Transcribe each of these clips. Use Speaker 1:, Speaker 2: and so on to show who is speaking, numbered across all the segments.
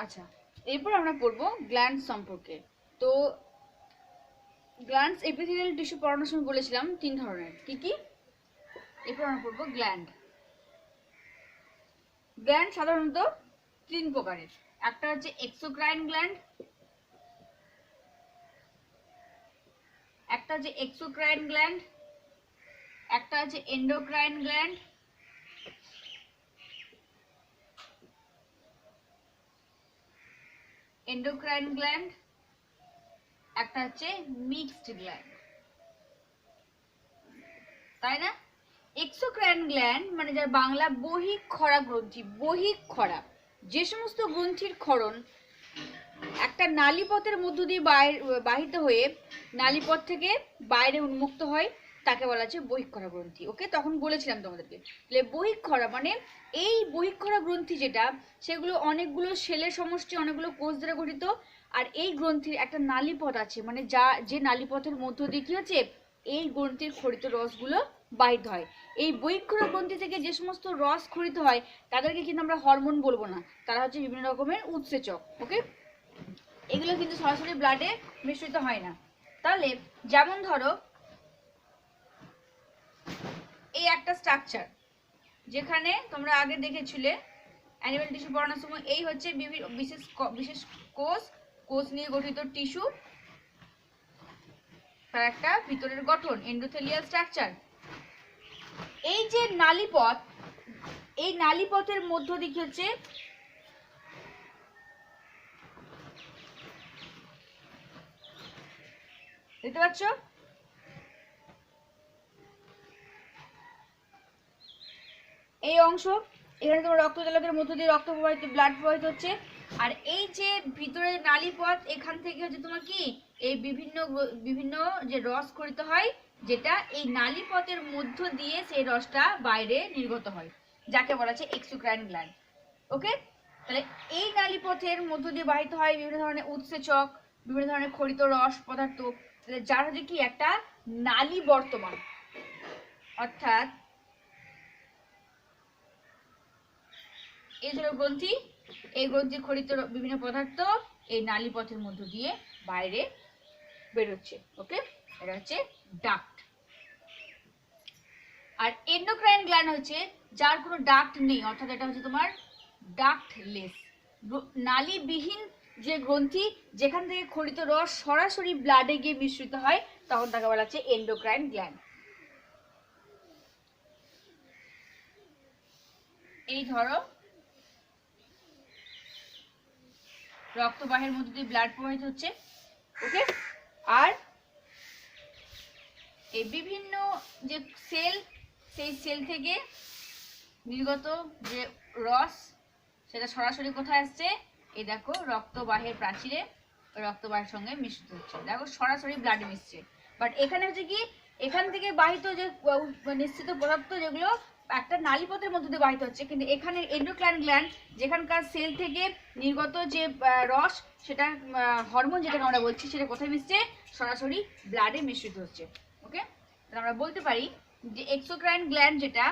Speaker 1: আচ্ছা, এরপর আমরা পড়বো গ্ল্যান্ড সম্পর্কে। তো গ্ল্যান্ডস এপিথেলিয়াল টিস্যু পড়ানোর সময় বলেছিলাম 3 ধরনের, কি কি? এরপর আমরা পড়বো গ্ল্যান্ড। গ্ল্যান্ড সাধারণত 3 প্রকারের। একটা হচ্ছে এক্সোক্রাইন গ্ল্যান্ড, একটা হচ্ছে এক্সোক্রাইন গ্ল্যান্ড, একটা হচ্ছে এন্ডোক্রাইন গ্ল্যান্ড, এন্ডোক্রাইন গ্ল্যান্ড, একটা হচ্ছে মিক্সড গ্ল্যান্ড, তাই না? এক্সোক্রাইন গ্ল্যান্ড মানে যার বাংলা বহিঃক্ষরা গ্রন্থি। বহিঃক্ষরা যে সমস্ত গ্রন্থির ক্ষরণ একটা নালীপথের মধ্য দিয়ে বাহিত হয়ে নালীপথ থেকে বাইরে উন্মুক্ত হয় তাকে বলা হচ্ছে বহিঃক্ষরা গ্রন্থি। ওকে, তখন বলেছিলাম তোমাদেরকে বহিঃক্ষরা মানে এই বহিঃক্ষরা গ্রন্থি যেটা, সেগুলো অনেকগুলো সেলের সমষ্টি, অনেকগুলো কোষ দ্বারা গঠিত। আর এই গ্রন্থির একটা নালীপথ আছে, মানে যে নালীপথের মধ্য দিয়ে কি হচ্ছে এই গ্রন্থির ক্ষরিত রসগুলো বাহিত হয়। এই বহিঃক্ষরা গ্রন্থি থেকে যে সমস্ত রস ক্ষরিত হয় তাদেরকে কিন্তু আমরা হরমোন বলবো না, তারা হচ্ছে বিভিন্ন রকমের উৎসেচক। ওকে, এগুলো কিন্তু সরাসরি ব্লাডে মিশ্রিত হয় না। তাহলে যেমন ধরো এই একটা স্ট্রাকচার, যেখানে তোমরা আগে দেখেছিলে অ্যানিমাল টিস্যু পড়ানোর সময়, এই হচ্ছে বিশেষ কোষ নিয়ে গঠিত টিস্যু, তার একটা ভিতরের গঠন এন্ডোথেলিয়াল স্ট্রাকচার। এই যে নালীপথ, এই নালীপথের মধ্য দিকে হচ্ছে দেখতে পাচ্ছ এই অংশ, এখানে তোমার রক্তজলকের মধ্য দিয়ে রক্ত প্রবাহিত, ব্লাড প্রবাহিত হচ্ছে। আর এই যে ভিতরে নালীপথ, এখান থেকে হচ্ছে তোমার কি এই বিভিন্ন যে রস ক্ষরিত হয়, যেটা এই নালীপথের মধ্য দিয়ে সেই রসটা বাইরে নির্গত হয়, যাকে বলা হচ্ছে এক্সোক্রাইন গ্ল্যান্ড। ওকে, তাহলে এই নালীপথের মধ্য দিয়ে বাহিত হয় বিভিন্ন ধরনের উৎসেচক, বিভিন্ন ধরনের ক্ষরিত রস পদার্থ, যার হচ্ছে কি একটা নালী বর্তমান, অর্থাৎ এই হলো গ্রন্থি, এই গ্রন্থির ক্ষরিত বিভিন্ন পদার্থ এই নালীপথের মধ্য দিয়ে বাইরে বেরোচ্ছে। ওকে, এটা হচ্ছে ডাক্ট। আর এন্ডোক্রাইন গ্ল্যান্ড হচ্ছে যার কোনো ডাক্ট নেই, অর্থাৎ এটা হচ্ছে তোমার ডাক্টলেস, নালীবিহীন যে গ্রন্থি, যেখান থেকে ক্ষরিত রস সরাসরি ব্লাডে গিয়ে মিশ্রিত হয়, তখন তাকে বলা হচ্ছে এন্ডোক্রাইন গ্ল্যান্ড। এই ধরো রক্তবাহের মধ্যে দিয়ে ব্লাড প্রবাহিত হচ্ছে। ওকে, আর এই বিভিন্ন যে সেল, সেই সেল থেকে নির্গত যে রস, সেটা সরাসরি কোথায় আসছে, এই দেখো রক্তবাহের প্রাচীরে, রক্তবাহের সঙ্গে মিশ্রিত হচ্ছে, দেখো সরাসরি ব্লাডে মিশছে। বাট এখানে হচ্ছে কি, এখান থেকে বাহিত যে নিশ্চিত পদার্থ যেগুলো একটা নালীপথের মধ্যে দিয়ে বাহিত হচ্ছে, কিন্তু এখানে এন্ডোক্রাইন গ্ল্যান্ড যেখানকার সেল থেকে নির্গত যে রস, সেটা হরমোন যেটাকে আমরা বলছি, সেটা কোথায় মিশছে, সরাসরি ব্লাডে মিশ্রিত হচ্ছে। ওকে, তাহলে আমরা বলতে পারি যে এক্সোক্রাইন গ্ল্যান্ড যেটা,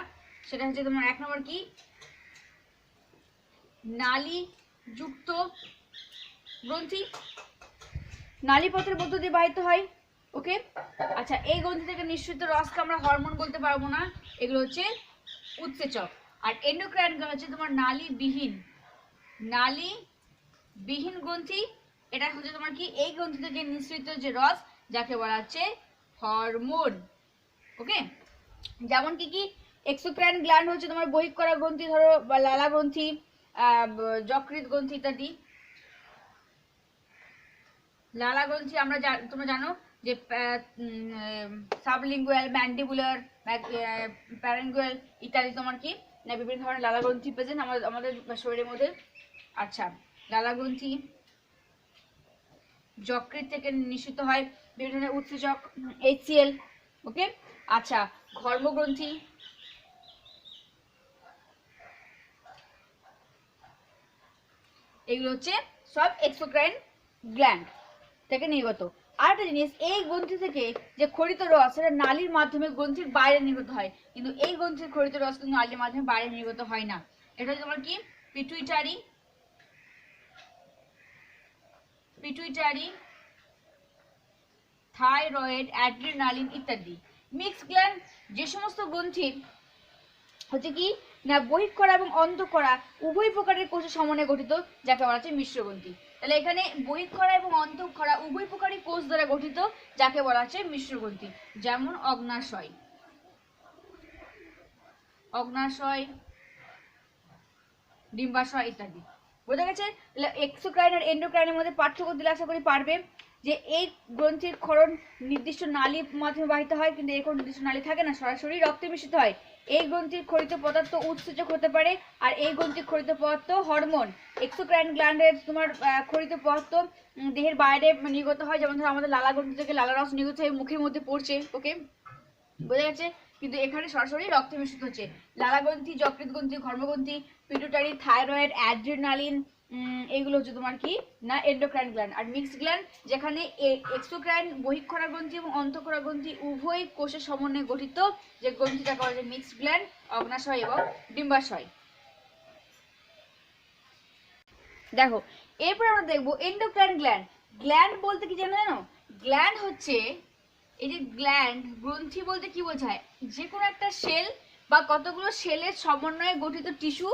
Speaker 1: সেটা হচ্ছে তোমার এক নম্বর কি নালী যুক্ত গ্রন্থি, নালীপথের মধ্য দিয়ে বাহিত হয়। ওকে, আচ্ছা, এই গ্রন্থি থেকে নিঃসৃত রসকে আমরা হরমোন বলতে পারবো না, এগুলো হচ্ছে উৎসেচক। আর এন্ডোক্রাইন গ্ল্যান্ড হচ্ছে তোমার নালীবিহীন গ্রন্থি, এটা হচ্ছে তোমার কি এই গ্রন্থি থেকে নিঃসৃত যে রস, যাকে বলা হচ্ছে হরমোন। ওকে, যেমন কি কি এক্সোক্রাইন গ্ল্যান্ড হচ্ছে তোমার বহিঃক্ষরা গ্রন্থি, ধরো লালা গ্রন্থি, যকৃৎ গ্রন্থি ইত্যাদি। লালা গ্রন্থি আমরা তোমরা জানো যে সাবলিঙ্গুয়াল, ম্যান্ডিবুলার, প্যারেঙ্গুয়াল ইত্যাদি তোমার কি না বিভিন্ন ধরনের লালা গ্রন্থি প্রেজেন্ট আমাদের শরীরের মধ্যে। আচ্ছা, লালা গ্রন্থি যকৃৎ থেকে নিঃসৃত হয় বিভিন্ন ধরনের উৎসেচক HCl। ওকে, আচ্ছা, ঘর্মগ্রন্থি, এগুলো হচ্ছে সব এক্সোক্রাইন গ্ল্যান্ড থেকে নির্গত। আর একটা জিনিস, এই গ্রন্থি থেকে যে ক্ষরিত রস, সেটা নালীর মাধ্যমে গ্রন্থির বাইরে নির্গত হয়, কিন্তু এই গ্রন্থির ক্ষরিত রস কিন্তু নালীর মাধ্যমে বাইরে নির্গত হয় না। এটা হচ্ছে তোমার কি পিটুইটারি পিটুইটারি, থাইরয়েড, অ্যাড্রিনালিন ইত্যাদি। মিক্স গ্ল্যান্ড যে সমস্ত গ্রন্থির হচ্ছে কি না বহিঃক্ষরা এবং অন্তঃক্ষরা উভয় প্রকারের কোষের সমন্বয়ে গঠিত, যাকে বলা হচ্ছে মিশ্র গ্রন্থি। তাহলে এখানে বহিঃক্ষরা এবং অন্তঃক্ষরা উভয় প্রকারই কোষ দ্বারা গঠিত, যাকে বলা হচ্ছে মিশ্র গ্রন্থি। যেমন অগ্নাশয়, অগ্নাশয়, ডিম্বাশয় ইত্যাদি। বোঝা গেছে? তাহলে এক্সোক্রাইন আর এন্ডোক্রাইনের মধ্যে পার্থক্য দিলে আশা করি পারবে যে এই গ্রন্থির ক্ষরণ নির্দিষ্ট নালীর মাধ্যমে বাহিত হয়, কিন্তু এর কোনো নির্দিষ্ট নালী থাকে না, সরাসরি রক্তে মিশ্রিত হয়। এই গ্রন্থির ক্ষরিত পদার্থ উৎসেচক হতে পারে, আর এই গ্রন্থির ক্ষরিত পদার্থ হরমোন। এক্সোক্রাইন গ্ল্যান্ডের তোমার ক্ষরিত পদার্থ দেহের বাইরে নির্গত হয়, যেমন ধরো আমাদের লালা গ্রন্থি থেকে লালা রস নির্গত হয়ে মুখের মধ্যে পড়ছে। ওকে, বোঝা গেছে? কিন্তু এখানে সরাসরি রক্তে মিশ্রিত হচ্ছে। লালা গ্রন্থি, যকৃৎ গ্রন্থি, ঘর্মগ্রন্থি, পিটুইটারি, থাইরয়েড, অ্যাড্রিনালিন, এইগুলো হচ্ছে তোমার কি না এন্ডোক্রাইন গ্ল্যান্ড। আর মিক্স গ্ল্যান্ড যেখানে এক্সোক্রাইন বহিঃক্ষরা গ্রন্থি এবং অন্তঃক্ষরা গ্রন্থি উভয় কোষের সমন্বয়ে গঠিত, যে গ্রন্থিটা করা যায় মিক্স গ্ল্যান্ড, অগ্নাশয় এবং ডিম্বাশয়। দেখো এরপর আমরা দেখবো এন্ডোক্রাইন গ্ল্যান্ড। গ্ল্যান্ড বলতে কি জানো? গ্ল্যান্ড হচ্ছে এই যে গ্ল্যান্ড গ্রন্থি বলতে কি বোঝায়, যে কোনো একটা সেল বা কতগুলো সেলের সমন্বয়ে গঠিত টিস্যু,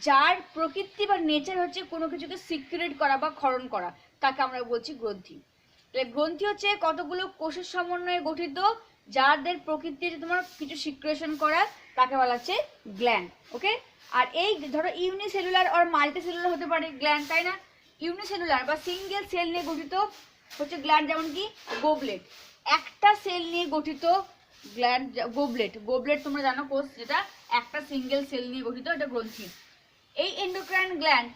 Speaker 1: যার প্রকৃতি বা নেচার হচ্ছে কোনো কিছুকে সিক্রেট করা বা ক্ষরণ করা, তাকে আমরা বলছি গ্রন্থি। তাহলে গ্রন্থি হচ্ছে কতগুলো কোষের সমন্বয়ে গঠিত, যাদের প্রকৃতি হচ্ছে তোমার কিছু সিক্রেশন করা, তাকে বলা হচ্ছে গ্ল্যান্ড। ওকে, আর এই ধরো ইউনিসেলুলার আর মাল্টিসেলুলার হতে পারে গ্ল্যান্ড, তাই না? ইউনিসেলুলার বা সিঙ্গেল সেল নিয়ে গঠিত হচ্ছে গ্ল্যান্ড, যেমন কি গোবলেট, একটা সেল নিয়ে গঠিত গ্ল্যান্ড। গোবলেট, গোবলেট তোমরা জানো কোষ, যেটা একটা সিঙ্গেল সেল নিয়ে গঠিত, এটা গ্রন্থি। এই এন্ডোক্রাইন গ্ল্যান্ড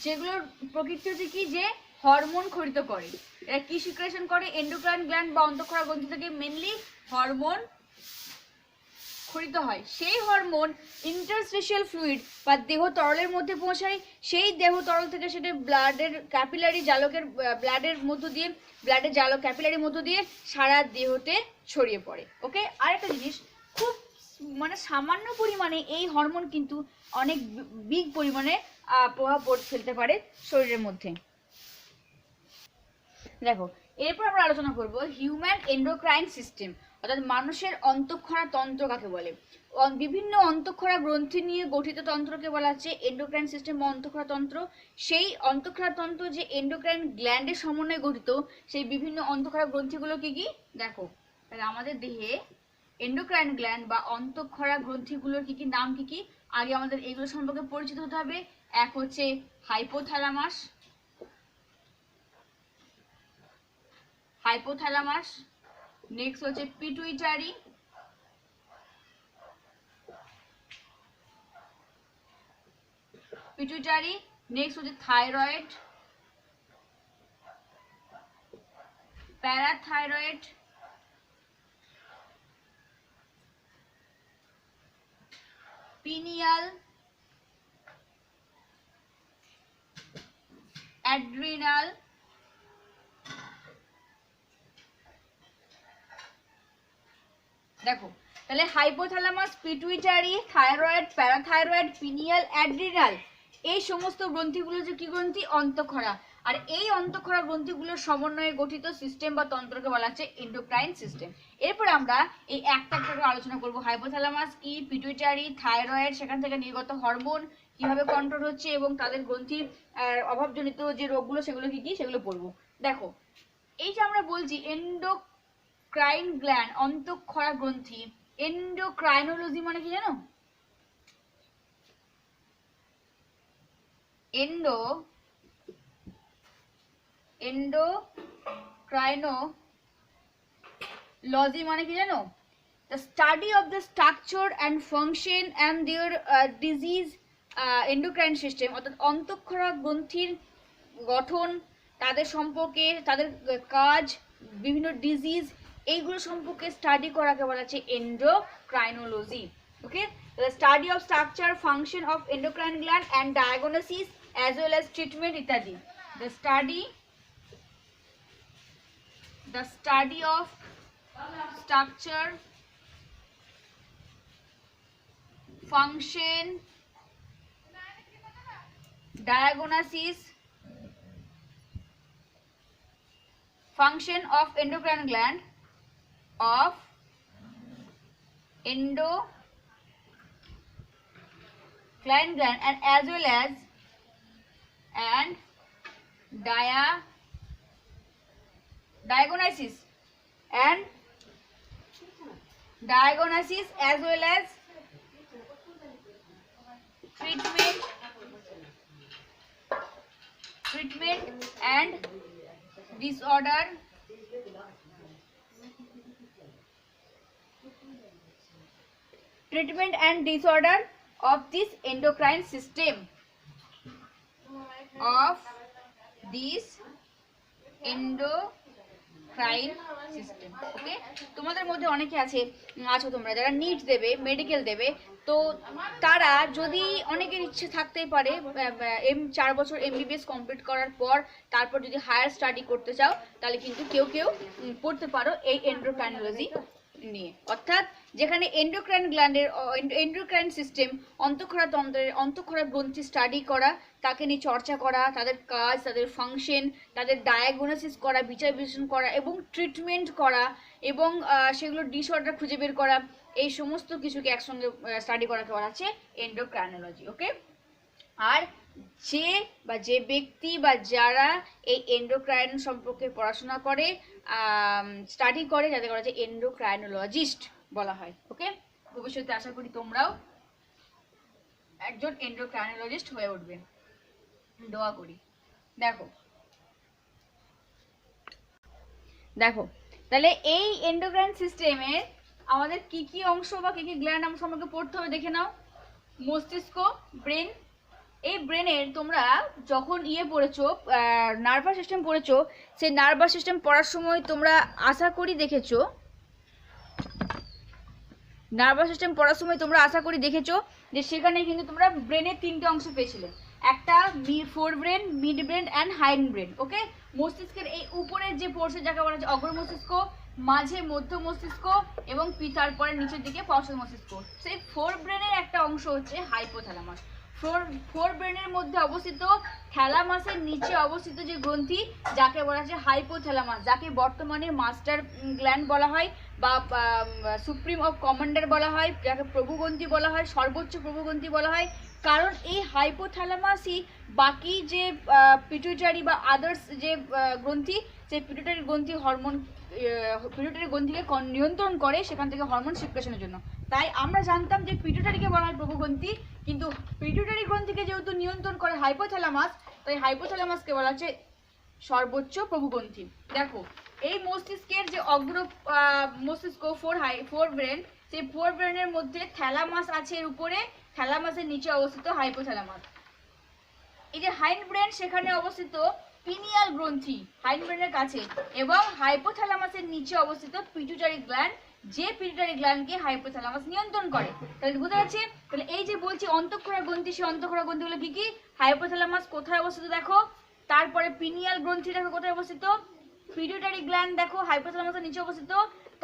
Speaker 1: যেগুলোর প্রকৃতি হচ্ছে কি যে হরমোন ক্ষরিত করে, এরা কি সিক্রেশন করে? এন্ডোক্রাইন গ্ল্যান্ড বা অন্তঃক্ষরা গ্রন্থি থেকে মেনলি হরমোন ক্ষরিত হয়। সেই হরমোন ইন্টারস্টিশিয়াল ফ্লুইড বা দেহ তরলের মধ্যে পৌঁছায়। সেই দেহ তরল থেকে সেটা ব্লাডের ক্যাপিলারি জালকের ব্লাডের মধ্য দিয়ে, ব্লাডের জালক ক্যাপিলারির মধ্য দিয়ে সারা দেহতে ছড়িয়ে পড়ে। ওকে, আরেকটা জিনিস, খুব মানে সামান্য পরিমাণে এই হরমোন কিন্তু অনেক বিগ পরিমাণে প্রভাব ফেলতে পারে শরীরের মধ্যে। দেখো এরপর আমরা আলোচনা করব হিউম্যান এন্ডোক্রাইন সিস্টেম, অর্থাৎ মানুষের অন্তঃক্ষরা তন্ত্র কাকে বলে। বিভিন্ন অন্তঃক্ষরা গ্রন্থি নিয়ে গঠিত তন্ত্রকে বলা হচ্ছে এন্ডোক্রাইন সিস্টেম বা অন্তঃক্ষরা তন্ত্র। সেই অন্তঃক্ষরা তন্ত্র যে এন্ডোক্রাইন গ্ল্যান্ডের সমন্বয়ে গঠিত, সেই বিভিন্ন অন্তঃক্ষরা গ্রন্থিগুলো কি কি দেখো। তাহলে আমাদের দেহে এন্ডোক্রাইন গ্ল্যান্ড বা অন্তঃক্ষরা গ্রন্থিগুলোর কি কি নাম, কি কি আগে আমাদের এগুলো সম্পর্কে পরিচিত হতে হবে। এক হচ্ছে হাইপোথ্যালামাস, হাইপোথ্যালামাস, নেক্সট হচ্ছে পিটুইটারি, পিটুইটারি, নেক্সট হচ্ছে থাইরয়েড, প্যারাথাইরয়েড, পিনিয়াল, অ্যাড্রিনাল, দেখো তাহলে hypothalamus, pituitary, thyroid, parathyroid, pineal, adrenal, এই সমস্ত গ্রন্থিগুলো যে কি গ্রন্থি? অন্তঃক্ষরা। আর এই অন্তঃক্ষরা গ্রন্থিগুলোর সমন্বয়ে গঠিত সিস্টেম বা তন্ত্রকে বলা হচ্ছে এন্ডোক্রাইন সিস্টেম। এরপর আমরা এই একটা একটা করে আলোচনা করব। হাইপোথ্যালামাস কি, পিটুইটারি, থাইরয়েড, সেখান থেকে নির্গত হরমোন কিভাবে কন্ট্রোল হচ্ছে এবং তাদের গ্রন্থির অভাবজনিত যে রোগগুলো সেগুলো কি কি সেগুলো পড়বো। দেখো এই যে আমরা বলছি এন্ডোক্রাইন গ্ল্যান্ড, অন্তঃক্ষরা গ্রন্থি, এন্ডোক্রাইনোলজি মানে কি জানো? এন্ডোক্রাইনোলজি মানে কি জানো? The study of the structure and function and their disease endocrine system, অর্থাৎ অন্তঃক্ষরা গ্রন্থির গঠন, তাদের সম্পর্কে, তাদের কাজ, বিভিন্ন ডিজিজ, এইগুলো সম্পর্কে স্টাডি করাকে বলা হচ্ছে endocrinology. Okay, the study of structure, function of endocrine gland and diagnosis as well as treatment ইত্যাদি। the study of structure, function, diagnosis function of endocrine gland and as well as diagnosis as well as treatment and disorder of this endocrine system ওকে। তোমাদের মধ্যে অনেকে আছো তোমরা যারা NEET দেবে, medical দেবে, তো তারা যদি অনেকের ইচ্ছে থাকতেই পারে 4 বছর এমবিবিএস কমপ্লিট করার পর তারপর যদি হায়ার স্টাডি করতে চাও তাহলে কিন্তু কেউ পড়তে পারো এই এন্ডোক্রাইনোলজি নিয়ে, অর্থাৎ যেখানে এন্ডোক্রাইন সিস্টেম অন্তঃক্ষরা গ্রন্থি স্টাডি করা, তাকে নিয়ে চর্চা করা, তাদের কাজ, তাদের ফাংশন, তাদের ডায়াগনোসিস করা, বিচার বিশ্লেষণ করা এবং ট্রিটমেন্ট করা এবং সেগুলো ডিসঅর্ডার খুঁজে বের করা, এই সমস্ত কিছুকে একসঙ্গে স্টাডি করাকে বলা হচ্ছে এন্ডোক্রাইনোলজি। ওকে। আর যে ব্যক্তি বা যারা এই এন্ডোক্রাইন সম্পর্কে পড়াশোনা করে, স্টাডি করে, যাদের বলা হচ্ছে এন্ডোক্রাইনোলজিস্ট বলা হয়। ওকে। ভবিষ্যতে আশা করি তোমরাও একজন এন্ডোক্রাইনোলজিস্ট হয়ে উঠবে, দোয়া করি। দেখো তাহলে এই এন্ডোক্রাইন সিস্টেমে আমাদের কি কি অংশ বা কি কি গ্ল্যান্ড আমরা সম্পর্কে পড়তে হবে দেখে নাও। মস্তিষ্ক, ব্রেন। এই ব্রেনের তোমরা যখন পড়েছো, নার্ভাস সিস্টেম পড়েছো, সেই নার্ভাস সিস্টেম পড়ার সময় তোমরা আশা করি দেখেছো যে সেখানে কিন্তু তোমরা ব্রেনের 3টে অংশ পেয়েছিলে। একটা forebrain, midbrain and hindbrain. Okay. মস্তিষ্কের এই উপরের যে পোর্শন যাকে বলা হচ্ছে অগ্র মস্তিষ্ক, মাঝে মধ্য মস্তিষ্ক এবং তারপরে নিচের দিকে পার্শ্বদ মস্তিষ্ক। সেই ফোর ব্রেনের একটা অংশ হচ্ছে হাইপোথ্যালামাস। ফোর ব্রেনের মধ্যে অবস্থিত থ্যালামাসের নিচে অবস্থিত যে গ্রন্থি যাকে বলা হচ্ছে হাইপোথ্যালামাস, যাকে বর্তমানে মাস্টার গ্ল্যান্ড বলা হয় বা সুপ্রিম অফ কমান্ডার বলা হয়, যাকে প্রভুগ্রন্থি বলা হয়, সর্বোচ্চ প্রভুগ্রন্থি বলা হয়। কারণ এই হাইপোথ্যালামাসই বাকি যে পিটুইটারি বা আদার্স যে গ্রন্থি, সেই পিটুইটারি গ্রন্থিকে নিয়ন্ত্রণ করে সেখান থেকে হরমোন সিক্রেশনের জন্য। তাই আমরা জানতাম যে পিটুইটারিকে বলা হয় প্রভুগ্রন্থি, কিন্তু পিটুইটারি গ্রন্থিকে যেহেতু নিয়ন্ত্রণ করে হাইপোথ্যালামাস, তাই হাইপোথ্যালামাসকে বলা হচ্ছে সর্বোচ্চ প্রভুগ্রন্থি। দেখো এই মস্তিষ্কের যে অগ্র মস্তিষ্ক ফোর ব্রেন, সেই ফোর ব্রেনের মধ্যে থ্যালামাস আছে এর উপরে, থ্যালামাসের নিচে অবস্থিত হাইপোথ্যালামাস। এই যে হাইন্ড ব্রেন, সেখানে অবস্থিত পিনিয়াল গ্রন্থি হাইন্ড ব্রেনের কাছে, এবং হাইপোথ্যালামাসের নিচে অবস্থিত পিটুইটারি গ্ল্যান্ড, যে পিটুইটারি গ্ল্যান্ডকে হাইপোথ্যালামাস নিয়ন্ত্রণ করে। তাহলে বোঝা যাচ্ছে। তাহলে এই যে বলছি অন্তঃক্ষরা গ্রন্থি, সেই অন্তঃক্ষরা গ্রন্থিগুলো কি কি? হাইপোথ্যালামাস কোথায় অবস্থিত দেখো, তারপরে পিনিয়াল গ্রন্থি দেখো কোথায় অবস্থিত, পিটুইটারি গ্ল্যান্ড দেখো হাইপোথ্যালামাসের নিচে অবস্থিত,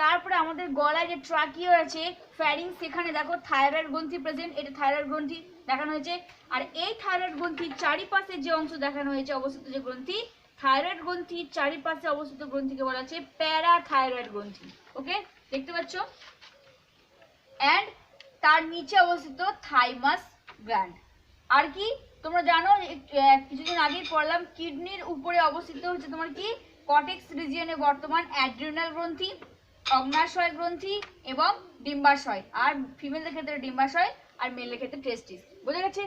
Speaker 1: তারপরে আমাদের গলায় যে ট্রাকিও আছে, ফ্যারিংস, সেখানে দেখো থাইরয়েড গ্রন্থি প্রেজেন্ট, এটা থাইরয়েড গ্রন্থি দেখানো হয়েছে। আর এই থাইরয়েড গ্রন্থির চারিপাশে যে অংশ দেখানো হয়েছে অবস্থিত যে গ্রন্থি, থাইরয়েড গ্রন্থির চারিপাশে অবস্থিত গ্রন্থিকে বলা হচ্ছে প্যারাথাইরয়েড গ্রন্থি। ওকে, দেখতে পাচ্ছ। অ্যান্ড তার নিচে অবস্থিত থাইমাস গ্ল্যান্ড। আর কি তোমরা জানো, কিছুদিন আগেই পড়লাম, কিডনির উপরে অবস্থিত হচ্ছে তোমার কি কর্টেক্স রিজিয়নে বর্তমান অ্যাড্রিনাল গ্রন্থি, অগ্নাশয় গ্রন্থি এবং ডিম্বাশয়। আর ফিমেলদের ক্ষেত্রে ডিম্বাশয় আর মেলের ক্ষেত্রে টেস্টিস। বোঝা গেছে?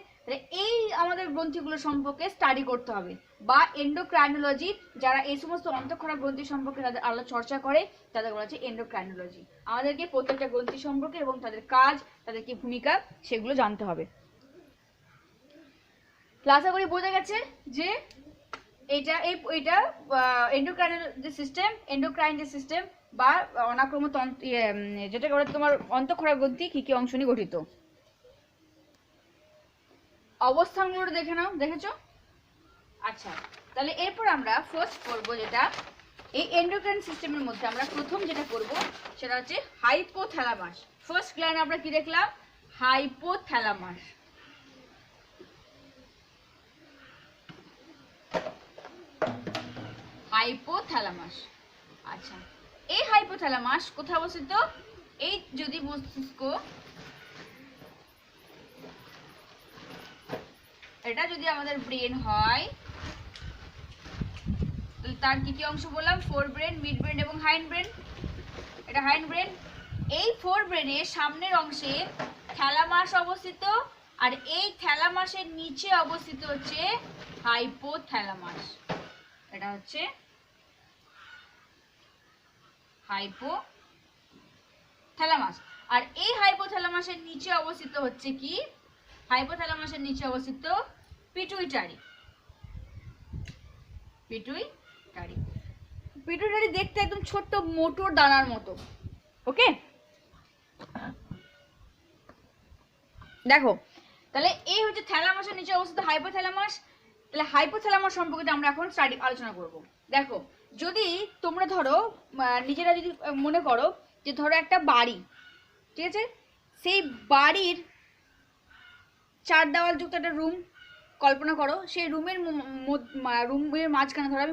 Speaker 1: এই আমাদের গ্রন্থিগুলো সম্পর্কে স্টাডি করতে হবে, বা এন্ডোক্রাইনোলজি যারা এই সমস্ত অন্তঃক্ষরা গ্রন্থি সম্পর্কে তাদের আলাদা চর্চা করে তাদের বলা হচ্ছে এন্ডোক্রাইনোলজি। আমাদেরকে প্রত্যেকটা গ্রন্থি সম্পর্কে এবং তাদের কাজ, তাদের কি ভূমিকা, সেগুলো জানতে হবে। আশা করি বোঝা গেছে যে এইটা এন্ডোক্রাইন যে সিস্টেম বা অনাক্রম্য যেটা করে তোমার অন্তঃক্ষরা গ্রন্থি কি কি অংশ নিয়ে গঠিত। অবস্থানগুলো দেখে নাও, দেখেছো? আচ্ছা, তাহলে এরপর আমরা ফার্স্ট করব যেটা এই এন্ডোক্রাইন সিস্টেমের মধ্যে আমরা প্রথম যেটা করব সেটা হচ্ছে হাইপোথ্যালামাস। ফার্স্ট গ্ল্যান্ড আমরা কি দেখলাম? হাইপোথ্যালামাস। হাইপোথ্যালামাস আচ্ছা, এই হাইপোথ্যালামাস কোথায় অবস্থিত? এই যদি মস্তিষ্ক, এটা যদি আমাদের ব্রেন হয়, তার কি কি অংশ বললাম? ফোর ব্রেন, মিড ব্রেন এবং হাইন্ড ব্রেন। এটা হাইন্ড ব্রেন। এই ফোর ব্রেনের সামনের অংশে থ্যালামাস অবস্থিত, আর এই থ্যালামাসের নিচে অবস্থিত হচ্ছে হাইপোথ্যালামাস। এটা হচ্ছে হাইপোথ্যালামাস। আর এই হাইপোথ্যালামাসের নিচে অবস্থিত হচ্ছে কি? হাইপোথ্যালামাসের নিচে অবস্থিত পিটুইটারি। পিটুইটারি পিটুইটারি দেখতে একদম ছোট্ট মোটর দানার মতো। ওকে, দেখো তাহলে এই হচ্ছে থ্যালামাসের নিচে অবস্থিত হাইপোথ্যালামাস। তাহলে হাইপোথ্যালামাস সম্পর্কে আমরা এখন আলোচনা করব। দেখো, যদি তোমরা ধরো নিজেরা যদি মনে করো যে ধরো একটা বাড়ি, ঠিক আছে, সেই বাড়ির 4 দেওয়াল যুক্ত একটা রুম কল্পনা করো। সেই রুমের মাঝখানে ধরো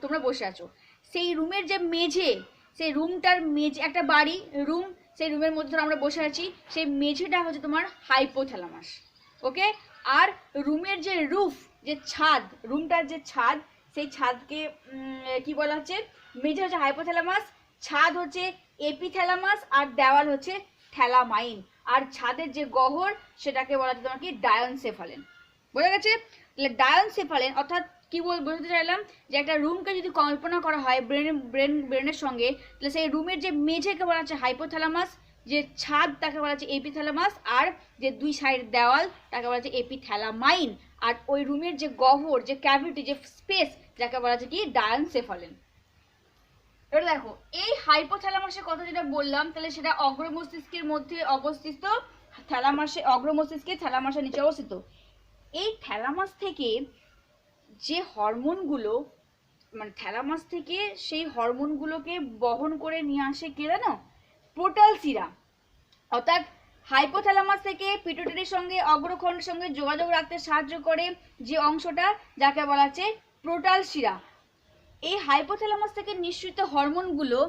Speaker 1: তোমরা বসে আছো। সেই রুমের যে মেঝে, সেই রুমটার মেঝে, একটা বাড়ি রুম, সেই রুমের মধ্যে ধরো আমরা বসে আছি, সেই মেঝেটা হচ্ছে তোমার হাইপোথ্যালামাস। ওকে, আর রুমের যে রুফ, যে ছাদ, রুমটার যে ছাদ, সেই ছাদকে কি বলা হচ্ছে? মেঝে হচ্ছে হাইপোথ্যালামাস, ছাদ হচ্ছে এপিথ্যালামাস, আর দেওয়াল হচ্ছে থ্যালামাইন, আর ছাদের যে গহ্বর সেটাকে বলা হচ্ছে তোমার কি? ডায়নসেফালেন। বোঝা গেছে? তাহলে ডায়নসেফালেন অর্থাৎ কি বলতে চাইলাম, যে একটা রুমকে যদি কল্পনা করা হয় ব্রেনের সঙ্গে, তাহলে সেই রুমের যে মেঝেকে বলা হচ্ছে হাইপোথ্যালামাস, যে ছাদ তাকে বলা হচ্ছে এপিথ্যালামাস, আর যে 2 সাইড দেওয়াল তাকে বলা হচ্ছে এপিথ্যালামাইন, আর ওই রুমের যে গহ্বর, যে ক্যাভিটি, যে স্পেস, যাকে বলা হচ্ছে কি? ডায়নসেফালেন। এটা দেখো, এই হাইপোথ্যালামাসের কথা যেটা বললাম, তাহলে সেটা অগ্র মস্তিষ্কের মধ্যে অবস্থিত। থ্যালামাসে, অগ্র মস্তিষ্কে থ্যালামাসের নিচে অবস্থিত। এই থ্যালামাস থেকে যে হরমোনগুলো, মানে থ্যালামাস থেকে সেই হরমোনগুলোকে বহন করে নিয়ে আসে কে জানো? পোর্টাল শিরা। অর্থাৎ হাইপোথ্যালামাস থেকে পিটুইটারির সঙ্গে, অগ্রখণ্ডের সঙ্গে যোগাযোগ রাখতে সাহায্য করে যে অংশটা, যাকে বলা হচ্ছে পোর্টাল শিরা। এই হাইপোথ্যালামাস থেকে নিঃসৃত হরমোনগুলো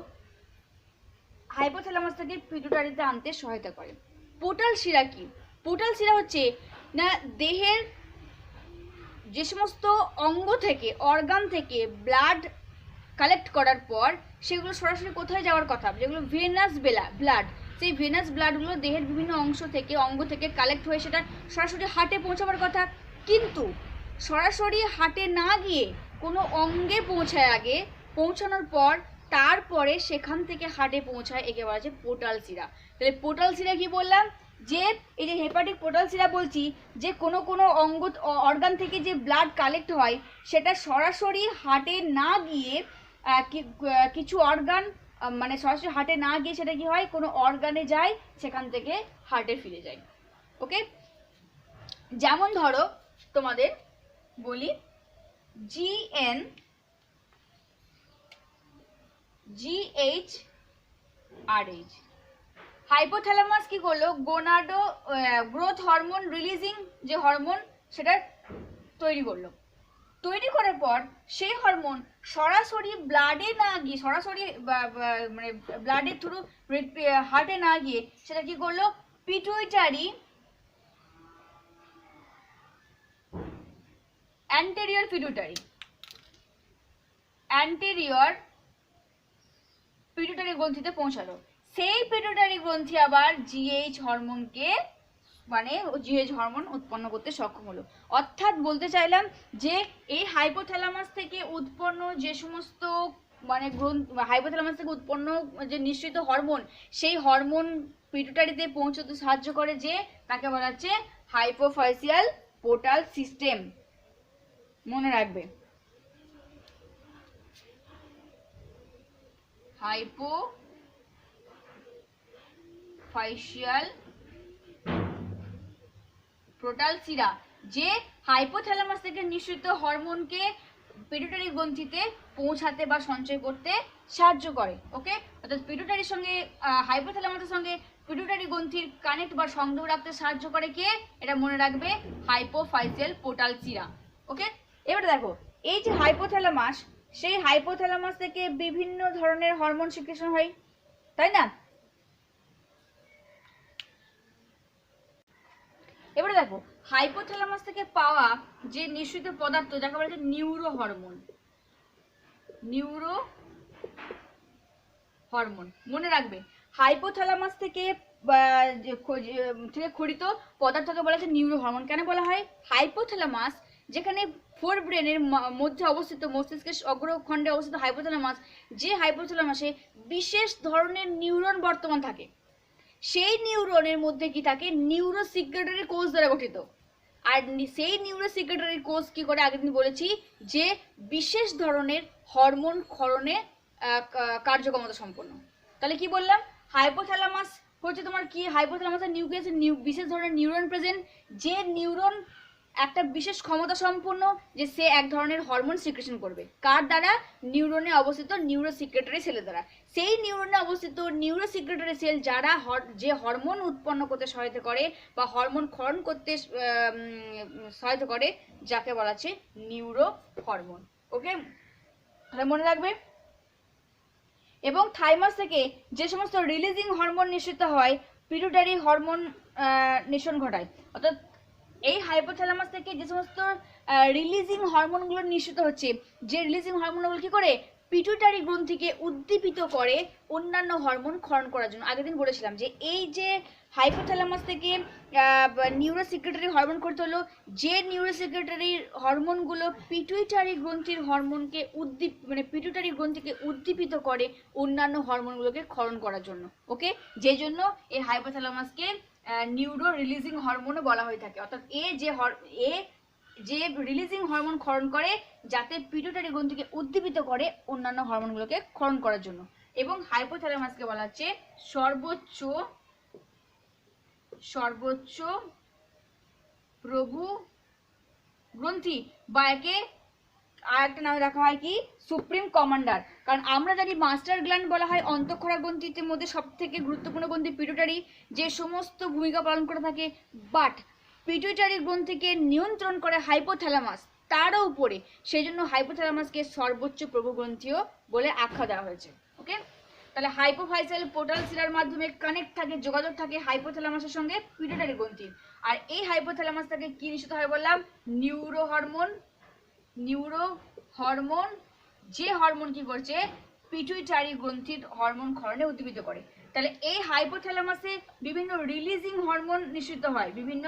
Speaker 1: হাইপোথ্যালামাস থেকে পিটুইটারিতে আনতে সহায়তা করে। পোর্টাল শিরা কি? পোর্টাল শিরা হচ্ছে না দেহের যে সমস্ত অঙ্গ থেকে, অর্গান থেকে ব্লাড কালেক্ট করার পর সেগুলো সরাসরি কোথায় যাওয়ার কথা? যেগুলো ভেনাস ব্লাড, সেই ভেনাস ব্লাডগুলো দেহের বিভিন্ন অংশ থেকে, অঙ্গ থেকে কালেক্ট হয়ে সেটা সরাসরি হার্টে পৌঁছাবার কথা, কিন্তু সরাসরি হার্টে না গিয়ে কোনো অঙ্গে পৌঁছায় আগে, পৌঁছানোর পর তারপরে সেখান থেকে হার্টে পৌঁছায়, একে বলা হচ্ছে পোর্টাল শিরা। তাহলে পোর্টাল শিরা কি বললাম? যে এই যে হেপাটিক পোর্টাল শিরা বলছি, যে কোনো অঙ্গ, অর্গান থেকে যে ব্লাড কালেক্ট হয় সেটা সরাসরি হার্টে না গিয়ে কিছু অর্গান, মানে সরাসরি হার্টে না গিয়ে সেটা কি হয়? কোনো অর্গানে যায়, সেখান থেকে হার্টে ফিরে যায়। ওকে, যেমন ধরো তোমাদের বলি GnRH। হাইপোথ্যালামাস কি করলো? গোনাডো গ্রোথ হরমোন রিলিজিং যে হরমোন, সেটা তৈরি করলো। তৈরি করার পর সেই হরমোন সরাসরি ব্লাডে না গিয়ে, সরাসরি মানে ব্লাডের থ্রু হার্টে না গিয়ে সেটা কি করলো? পিটুইটারি, অ্যান্টেরিয়র পিটুইটারি গ্রন্থিতে পৌঁছালো। সেই পিটুইটারি গ্রন্থি আবার জিএইচ হরমোনকে, মানে জিএইচ হরমোন উৎপন্ন করতে সক্ষম হলো। অর্থাৎ বলতে চাইলাম যে এই হাইপোথ্যালামাস থেকে উৎপন্ন যে সমস্ত, মানে হাইপোথ্যালামাস থেকে উৎপন্ন যে নিঃসৃত হরমোন, সেই হরমোন পিটুইটারিতে পৌঁছতে সাহায্য করে, যে তাকে বলা হচ্ছে হাইপোফাইসিয়াল পোর্টাল সিস্টেম। মনে রাখবে, হাইপোফাইসিয়াল পোর্টাল শিরা, যে হাইপোথ্যালামাস থেকে নিঃসৃত হরমোনকে পিটুইটারি গ্রন্থিতে পৌঁছাতে বা সঞ্চয় করতে সাহায্য করে। ওকে, অর্থাৎ পিটুইটারির সঙ্গে, হাইপোথ্যালামাসের সঙ্গে পিটুইটারি গ্রন্থির কানেক্ট বা সংযোগ রাখতে সাহায্য করে কে? এটা মনে রাখবে, হাইপোফাইসিয়াল পোর্টাল শিরা। ওকে, এবারে দেখো, এই যে হাইপোথ্যালামাস সেই হাইপোথ্যালামাস থেকে বিভিন্ন ধরনের হরমোন সিক্রেশন হয়, তাই না? এবারে দেখো হাইপোথ্যালামাস থেকে পাওয়া যে নিঃসৃত পদার্থ যাকে বলা হয় নিউরো হরমোন। নিউরো হরমোন মনে রাখবে, হাইপোথ্যালামাস থেকে খরিত পদার্থকে বলা হয় নিউরো হরমোন। কেন বলা হয়? হাইপোথ্যালামাস যেখানে ফোর ব্রেনের মধ্যে অবস্থিত, মস্তিষ্কের অগ্রখণ্ডে অবস্থিত হাইপোথ্যালামাস, যে হাইপোথ্যালামাসে বিশেষ ধরনের নিউরন বর্তমান থাকে, সেই নিউরনের মধ্যে কি থাকে? নিউরো সিক্রেটরি কোষ দ্বারা গঠিত। আর সেই নিউরো সিক্রেটরি কোষ কি করে? আগের দিন বলেছি যে বিশেষ ধরনের হরমোন ক্ষরণে কার্যক্ষমতা সম্পন্ন। তাহলে কি বললাম? হাইপোথ্যালামাস হচ্ছে তোমার কি? হাইপোথ্যালামাসের নিউক্লিয়াসে বিশেষ ধরনের নিউরন প্রেজেন্ট, যে নিউরন একটা বিশেষ ক্ষমতা সম্পন্ন যে সে এক ধরনের হরমোন সিক্রেশন করবে। কার দ্বারা? নিউরনে অবস্থিত নিউরো সিক্রেটরি সেলের দ্বারা। সেই নিউরনে অবস্থিত নিউরো সিক্রেটরি সেল যারা যে হরমোন উৎপন্ন করতে সহায়তা করে বা হরমোন ক্ষরণ করতে সহায়তা করে, যাকে বলা হচ্ছে নিউরো হরমোন। ওকে, তাহলে মনে রাখবে। এবং থাইমাস থেকে যে সমস্ত রিলিজিং হরমোন নিঃসৃত হয়, পিটুইটারি হরমোন নিঃসরণ ঘটায়। অর্থাৎ এই হাইপোথ্যালামাস থেকে যে সমস্ত রিলিজিং হরমোনগুলো নিঃসৃত হচ্ছে, যে রিলিজিং হরমোনগুলো কি করে? পিটুইটারি গ্রন্থিকে উদ্দীপিত করে অন্যান্য হরমোন ক্ষরণ করার জন্য। আগের দিন বলেছিলাম যে এই যে হাইপোথ্যালামাস থেকে নিউরো সিক্রেটরি হরমোন করতে হলো, যে নিউরো সিক্রেটরি হরমোনগুলো পিটুইটারি গ্রন্থির হরমোনকে পিটুইটারি গ্রন্থিকে উদ্দীপিত করে অন্যান্য হরমোনগুলোকে ক্ষরণ করার জন্য। ওকে, যে জন্য এই হাইপোথ্যালামাসকে নিউরো রিলিজিং হরমোনও বলা হয়ে থাকে। অর্থাৎ যে রিলিজিং হরমোন ক্ষরণ করে যাতে পিটুইটারি গ্রন্থিকে উদ্দীপিত করে অন্যান্য হরমোনগুলোকে ক্ষরণ করার জন্য। এবং হাইপোথ্যালামাসকে বলা হচ্ছে সর্বোচ্চ প্রভু গ্রন্থি, বা একে আর একটা নামে রাখা হয় কি? Supreme commander. কারণ আমরা জানি মাস্টার গ্ল্যান্ড বলা হয় অন্তঃক্ষরা গ্রন্থির মধ্যে সব থেকে গুরুত্বপূর্ণ গ্রন্থি পিটুইটারি, যে সমস্ত ভূমিকা পালন করে থাকে। বাট পিটুইটারি গ্রন্থিকে নিয়ন্ত্রণ করে হাইপোথ্যালামাস, তারও উপরে। সেই জন্য হাইপোথ্যালামাসকে সর্বোচ্চ প্রভু গ্রন্থিও বলে আখ্যা দেওয়া হয়েছে। ওকে, তাহলে হাইপোফাইসাল পোর্টাল শিরার মাধ্যমে কানেক্ট থাকে, যোগাযোগ থাকে হাইপোথ্যালামাসের সঙ্গে পিটুইটারি গ্রন্থির। আর এই হাইপোথ্যালামাস থেকে কি নিঃসৃত হয় বললাম? নিউরো হরমোন, যে হরমোন কি করছে? পিটুইটারি গ্রন্থির হরমোন ক্ষরণে উদ্দীপিত করে। তাহলে এই হাইপোথ্যালামাসে বিভিন্ন রিলিজিং হরমোন নিঃসৃত হয়, বিভিন্ন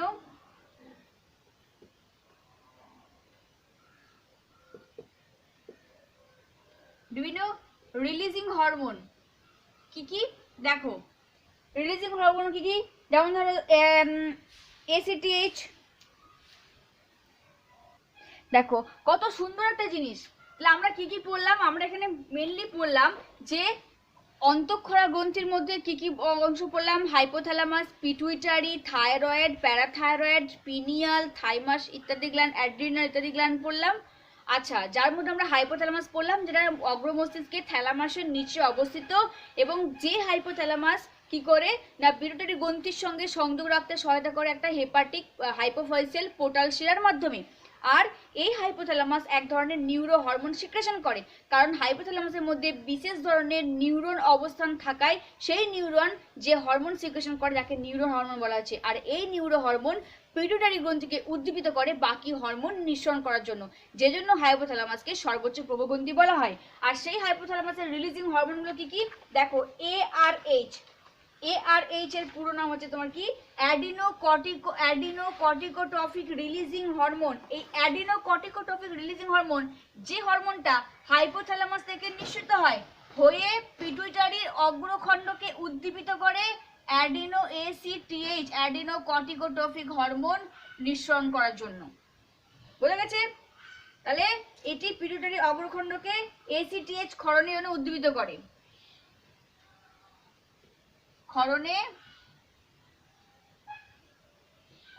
Speaker 1: রিলিজিং হরমোন। কি কি দেখো? রিলিজিং হরমোন কি কি? যেমন ধরো ACTH। দেখো কত সুন্দর একটা জিনিস। তাহলে আমরা কি কি পড়লাম? আমরা এখানে মেনলি পড়লাম যে অন্তঃক্ষরা গ্রন্থির মধ্যে কি কি অংশ পড়লাম? Hypothalamus, pituitary, thyroid, parathyroid, pineal, thymus ইত্যাদি গ্ল্যান্ড, অ্যাড্রিনাল ইত্যাদি গ্ল্যান্ড পড়লাম। আচ্ছা, যার মধ্যে আমরা হাইপোথ্যালামাস পড়লাম, যেটা অগ্রমস্তিষ্কে থ্যালামাসের নিচে অবস্থিত, এবং যে হাইপোথ্যালামাস কি করে? না পিটুইটারি গ্রন্থির সঙ্গে সংযোগ রাখতে সহায়তা করে একটা হেপাটিক হাইপোফাইসিয়াল পোর্টাল শিরার মাধ্যমে। আর এই হাইপোথ্যালামাস এক ধরনের নিউরো হরমোন সিক্রেশন করে, কারণ হাইপোথ্যালামাসের মধ্যে বিশেষ ধরনের নিউরন অবস্থান থাকায় সেই নিউরন যে হরমোন সিক্রেশন করে যাকে নিউরো হরমোন বলা হচ্ছে। আর এই নিউরো হরমোন পিটুইটারি গ্রন্থিকে উদ্দীপিত করে বাকি হরমোন নিঃসরণ করার জন্য, যে জন্য হাইপোথ্যালামাসকে সর্বোচ্চ প্রভুগ্রন্থি বলা হয়। আর সেই হাইপোথ্যালামাসের রিলিজিং হরমোনগুলো কি কি? দেখো ARH এর পুরো নাম হচ্ছে তোমার কি? অ্যাডিনোকর্টিকোট্রফিক রিলিজিং হরমোন। এই অ্যাডিনোকর্টিকোট্রফিক রিলিজিং হরমোন, যে হরমোনটা হাইপোথ্যালামাস থেকে নিঃসৃত হয় হয়ে পিটুইটারির অগ্রখণ্ডকে উদ্দীপিত করে ACTH, অ্যাডিনোকর্টিকোট্রফিক হরমোন নিঃসরণ করার জন্য। বোঝা গেছে? তাহলে এটি পিটুইটারি অগ্রখণ্ডকে ACTH ক্ষরণের জন্য উদ্দীপিত করে। ক্ষরণে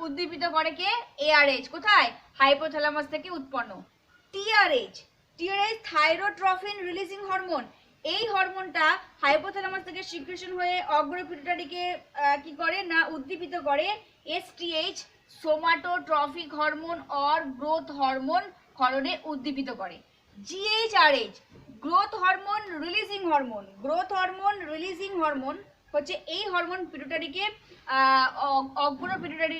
Speaker 1: উদ্দীপিত করে কে? ARH। কোথায়? হাইপোথ্যালামাস থেকে উৎপন্ন। TRH thyrotrophin releasing hormone. এই হরমোনটা হাইপোথ্যালামাস থেকে সিক্রেশন হয়ে অগ্র পিটুইটারিকে কি করে? না উদ্দীপিত করে STH somatotrophic hormone or growth hormone ক্ষরণে উদ্দীপিত করে। GHRH growth hormone releasing hormone. Growth hormone releasing hormone হচ্ছে এই হরমোন পিটুটারিকে অগ্র পিটুটারি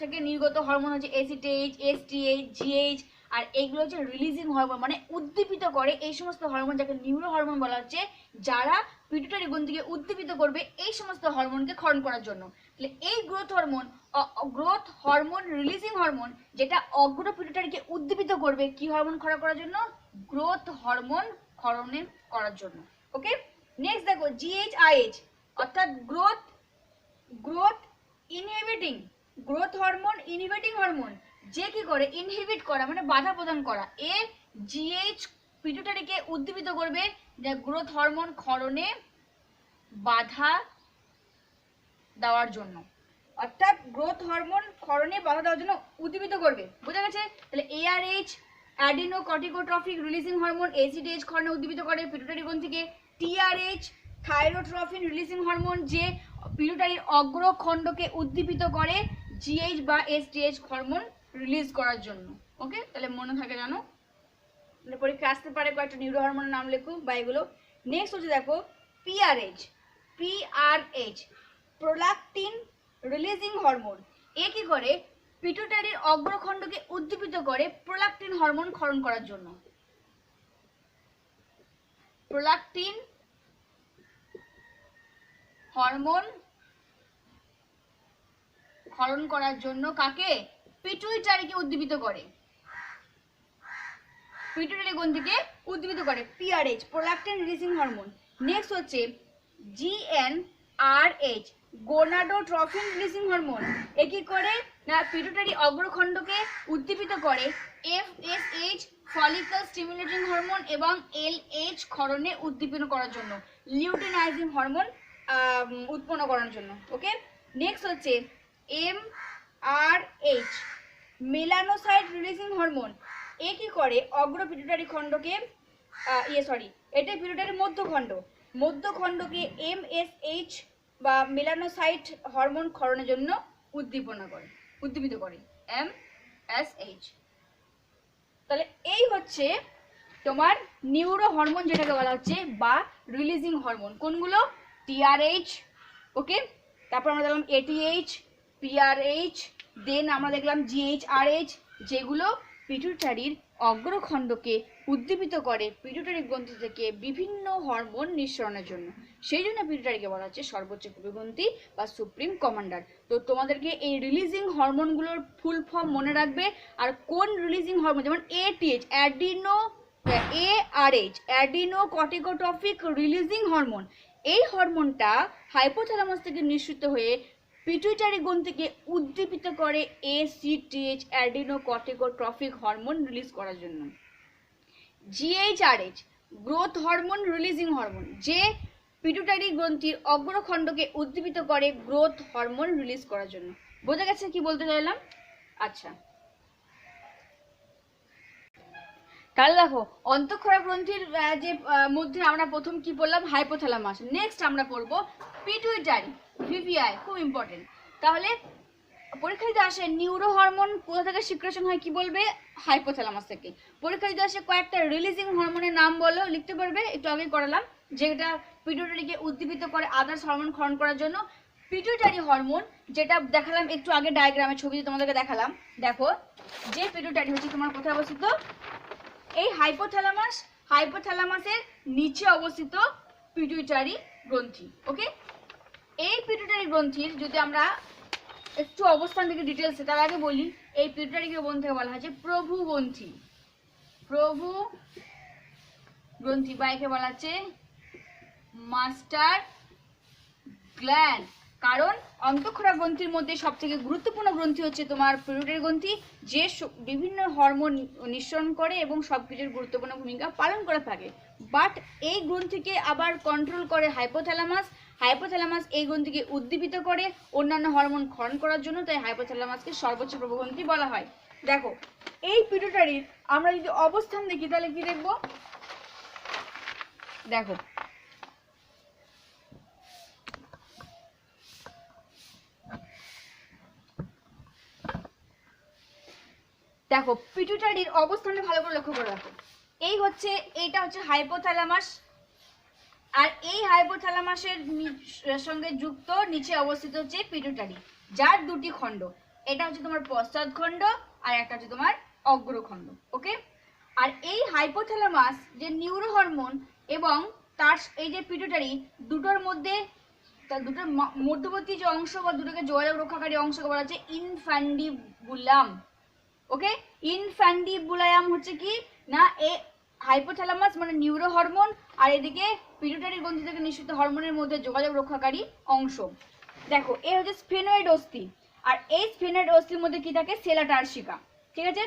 Speaker 1: থেকে নির্গত হরমোন হচ্ছে এসিটিএইচ, এসটিএইচ, জিএইচ, আর এইগুলো হচ্ছে রিলিজিং হরমোন, মানে উদ্দীপিত করে এই সমস্ত হরমোন, যাকে নিউরো হরমোন বলা হচ্ছে, যারা পিটুটারি গ্রন্থিকে উদ্দীপিত করবে এই সমস্ত হরমোনকে ক্ষরণ করার জন্য। তাহলে এই গ্রোথ হরমোন রিলিজিং হরমোন যেটা অগ্র পিটুটারিকে উদ্দীপিত করবে কি হরমোন ক্ষরণ করার জন্য? গ্রোথ হরমোন ক্ষরণ করার জন্য। ওকে, নেক্সট দেখো জিএইচআইএইচ অর্থাৎ growth inhibiting, growth hormone inhibiting hormone, যে কি করে ইনহিবিট করা মানে বাধা প্রদান করা। এ জিএইচ পিটুটারিকে উদ্দীপিত করবে যে গ্রোথ হরমোন ক্ষরণে বাধা দেওয়ার জন্য, অর্থাৎ গ্রোথ হরমোন ক্ষরণে বাধা দেওয়ার জন্য উদ্দীপিত করবে। বোঝা গেছে? তাহলে এআরএইচ অ্যাডিনোকর্টিকোট্রফিক রিলিজিং হরমোন এসিটিএইচ ক্ষরণে উদ্দীপিত করে পিটুটারি গ্রন্থিকে। টিআরএইচ থাইরোট্রফিন রিলিজিং হরমোন যে পিটুটারির অগ্রখণ্ডকে উদ্দীপিত করে জিএইচ বা এসটিএইচ হরমোন রিলিজ করার জন্য। ওকে, তাহলে মনে থাকে জানো, পরীক্ষা আসতে পারে কয়েকটা নিউরো হরমোনের নাম লেখো বা এগুলো। নেক্সট হচ্ছে দেখো পিআরএইচ প্রোল্যাকটিন রিলিজিং হরমোন। এ কি করে? পিটুটারির অগ্রখণ্ডকে উদ্দীপিত করে প্রোল্যাকটিন হরমোন ক্ষরণ করার জন্য। প্রোল্যাকটিন হরমোন ক্ষরণ করার জন্য কাকে? পিটুইটারিকে উদ্দীপিত করে, পিটুইটারি গ্রন্থিকে উদ্দীপিত করে পিআরএইচ প্রোল্যাকটিন রিলিজিং হরমোন। নেক্সট হচ্ছে জিএনআরএইচ গোনাডোট্রফিন রিলিজিং হরমোন। এ কি করে? না পিটুটারি অগ্রখণ্ডকে উদ্দীপিত করে এফএসএইচ ফলিকল স্টিমুলেটিং হরমোন এবং এলএইচ ক্ষরণে উদ্দীপন করার জন্য, লিউটিনাইজিং হরমোন উৎপন্ন করার জন্য। ওকে, নেক্সট হচ্ছে এমআরএইচ মেলানোসাইট রিলিজিং হরমোন। এ কি করে? অগ্র পিটুটারি খণ্ডকে এটা পিটুটারির মধ্যখণ্ডকে এমএসএইচ বা মেলানোসাইট হরমোন ক্ষরণের জন্য উদ্দীপিত করে এমএসএইচ। তাহলে এই হচ্ছে তোমার নিউরো হরমোন যেটাকে বলা হচ্ছে বা রিলিজিং হরমোন। কোনগুলো? টিআরএইচ, ওকে, তারপর আমরা দেখলাম এটিএইচ, পিআরএইচ, দেন আমরা দেখলাম জিএইচআরএইচ, যেগুলো পিটুটারির অগ্রখণ্ডকে উদ্দীপিত করে পিটুটারি গ্রন্থি থেকে বিভিন্ন হরমোন নিঃসরণের জন্য। সেই জন্য পিটুটারিকে বলা হচ্ছে সর্বোচ্চ গ্রন্থি বা সুপ্রিম কমান্ডার। তো তোমাদেরকে এই রিলিজিং হরমোনগুলোর ফুল ফর্ম মনে রাখবে, আর কোন রিলিজিং হরমোন, যেমন এটিএইচ এআরএইচ অ্যাডিনোকর্টিকোট্রফিক রিলিজিং হরমোন, এই হরমোনটা হাইপোথ্যালামাস থেকে নিঃসৃত হয়ে পিটুইটারি গ্রন্থিকে উদ্দীপিত করে এসিটিএইচ অ্যাডিনোকর্টিকোট্রফিক হরমোন রিলিজ করার জন্য। জিএইচআরএইচ গ্রোথ হরমোন রিলিজিং হরমোন, যে পিটুটারি গ্রন্থির অগ্রখণ্ডকে উদ্দীপিত করে গ্রোথ হরমোন রিলিজ করার জন্য। বোঝা গেছে কি বলতে চাইলাম? আচ্ছা, তাহলে দেখো অন্তঃক্ষরা গ্রন্থির যে মধ্যে আমরা প্রথম কি বললাম? হাইপোথ্যালামাস। নেক্সট আমরা পড়বো পিটুইটারি, ভিভিআই, খুব ইম্পর্টেন্ট। তাহলে পরীক্ষা দিতে আসে নিউরো হরমোন কোথা থেকে সিক্রেশন হয়, কি বলবে? হাইপোথ্যালামাস থেকে। পরীক্ষা দিতে আসে কয়েকটা রিলিজিং হরমোনের নাম বলো, লিখতে পারবে? একটু আগে করালাম, যেটা পিটুইটারিকে উদ্দীপিত করে আদার্স হরমোন ক্ষরণ করার জন্য। পিটুইটারি হরমোন যেটা দেখালাম একটু আগে ডায়াগ্রামে, ছবিতে তোমাদেরকে দেখালাম। দেখো যে পিটুইটারি হচ্ছে তোমার কোথায় অবস্থিত? এই হাইপোথ্যালামাসের নিচে অবস্থিত পিটুইটারি গ্রন্থি। ওকে, এই পিটুইটারি গ্রন্থির যদি আমরা একটু অবস্থান থেকে ডিটেলসে, তার আগে বলি এই পিটুইটারি গ্রন্থিকে বলা হচ্ছে প্রভু গ্রন্থি বা একে বলা হচ্ছে মাস্টার গ্ল্যান্ড। কারণ অন্তঃক্ষরা গ্রন্থির মধ্যে সবথেকে গুরুত্বপূর্ণ গ্রন্থি হচ্ছে তোমার পিটুইটারি গ্রন্থি, যে বিভিন্ন হরমোন নিঃসরণ করে এবং সবকিছুর গুরুত্বপূর্ণ ভূমিকা পালন করে থাকে। বাট এই গ্রন্থিকে আবার কন্ট্রোল করে হাইপোথ্যালামাস এই গ্রন্থিকে উদ্দীপিত করে অন্যান্য হরমোন ক্ষরণ করার জন্য, তাই হাইপোথ্যালামাসকে সর্বোচ্চ প্রভুগ্রন্থি বলা হয়। দেখো এই পিটুইটারির আমরা যদি অবস্থান দেখি তাহলে কি দেখবো? দেখো পিটুইটারির অবস্থানে ভালো করে লক্ষ্য করে রাখো। এইটা হচ্ছে হাইপোথ্যালামাস। আর এই হাইপোথ্যালামাসের সঙ্গে যুক্ত নিচে অবস্থিত হচ্ছে পিটুইটারি, যার দুটি খণ্ড। এটা হচ্ছে তোমার পশ্চাৎখণ্ড আর একটা হচ্ছে তোমার অগ্রখণ্ড। ওকে, আর এই হাইপোথ্যালামাস যে নিউরো হরমোন এবং তার এই যে পিটুইটারি দুটোর মধ্যে, তার দুটোর মধ্যবর্তী যে অংশ বা দুটোকে যোগাযোগ রক্ষাকারী অংশকে বলা হচ্ছে ইনফ্যান্ডিবুলাম। ওকে, ইনফ্যান্ডিবুলাম হচ্ছে কি না, এ হাইপোথ্যালামাস মানে নিউরো হরমোন আর এদিকে পিটুইটারি গ্রন্থি থেকে নিঃসৃত হরমোনের মধ্যে যোগাযোগ রক্ষাকারী অংশ। দেখো এ হচ্ছে স্ফেনয়েড অস্থি, আর এই স্ফেনয়েড অস্থির মধ্যে কি থাকে, সেলা টার্সিকা। ঠিক আছে,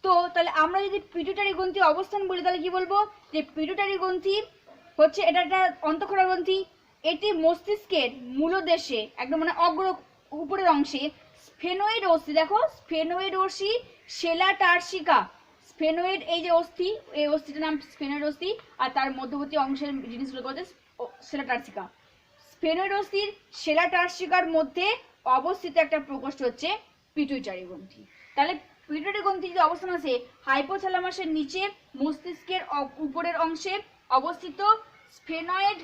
Speaker 1: তো তাহলে আমরা যদি পিটুইটারি গ্রন্থি অবস্থান বলি তাহলে কি বলবো, যে পিটুইটারি গ্রন্থি হচ্ছে এটা একটা অন্তঃক্ষরা গ্রন্থি, এটি মস্তিষ্কের মূলদেশে একদম মানে উপরের অংশে স্ফেনয়েড অস্থি, দেখো স্ফেনয়েড অস্থি, সেলা টার্সিকা। স্ফেনয়েড এই যে অস্থি, এই অস্থিটার নাম স্ফেনয়েড অস্থি, আর তার মধ্যবর্তী অংশের জিনিসগুলো হচ্ছে সেলা টার্সিকা। স্ফেনয়েড অস্থির সেলা টার্সিকার মধ্যে অবস্থিত একটা প্রকোষ্ঠ হচ্ছে পিটুইটারি গ্রন্থি। তাহলে পিটুইটারি গ্রন্থি যে অবস্থান আছে হাইপোথ্যালামাসের নিচে মস্তিষ্কের উপরের অংশে অবস্থিত স্ফেনয়েড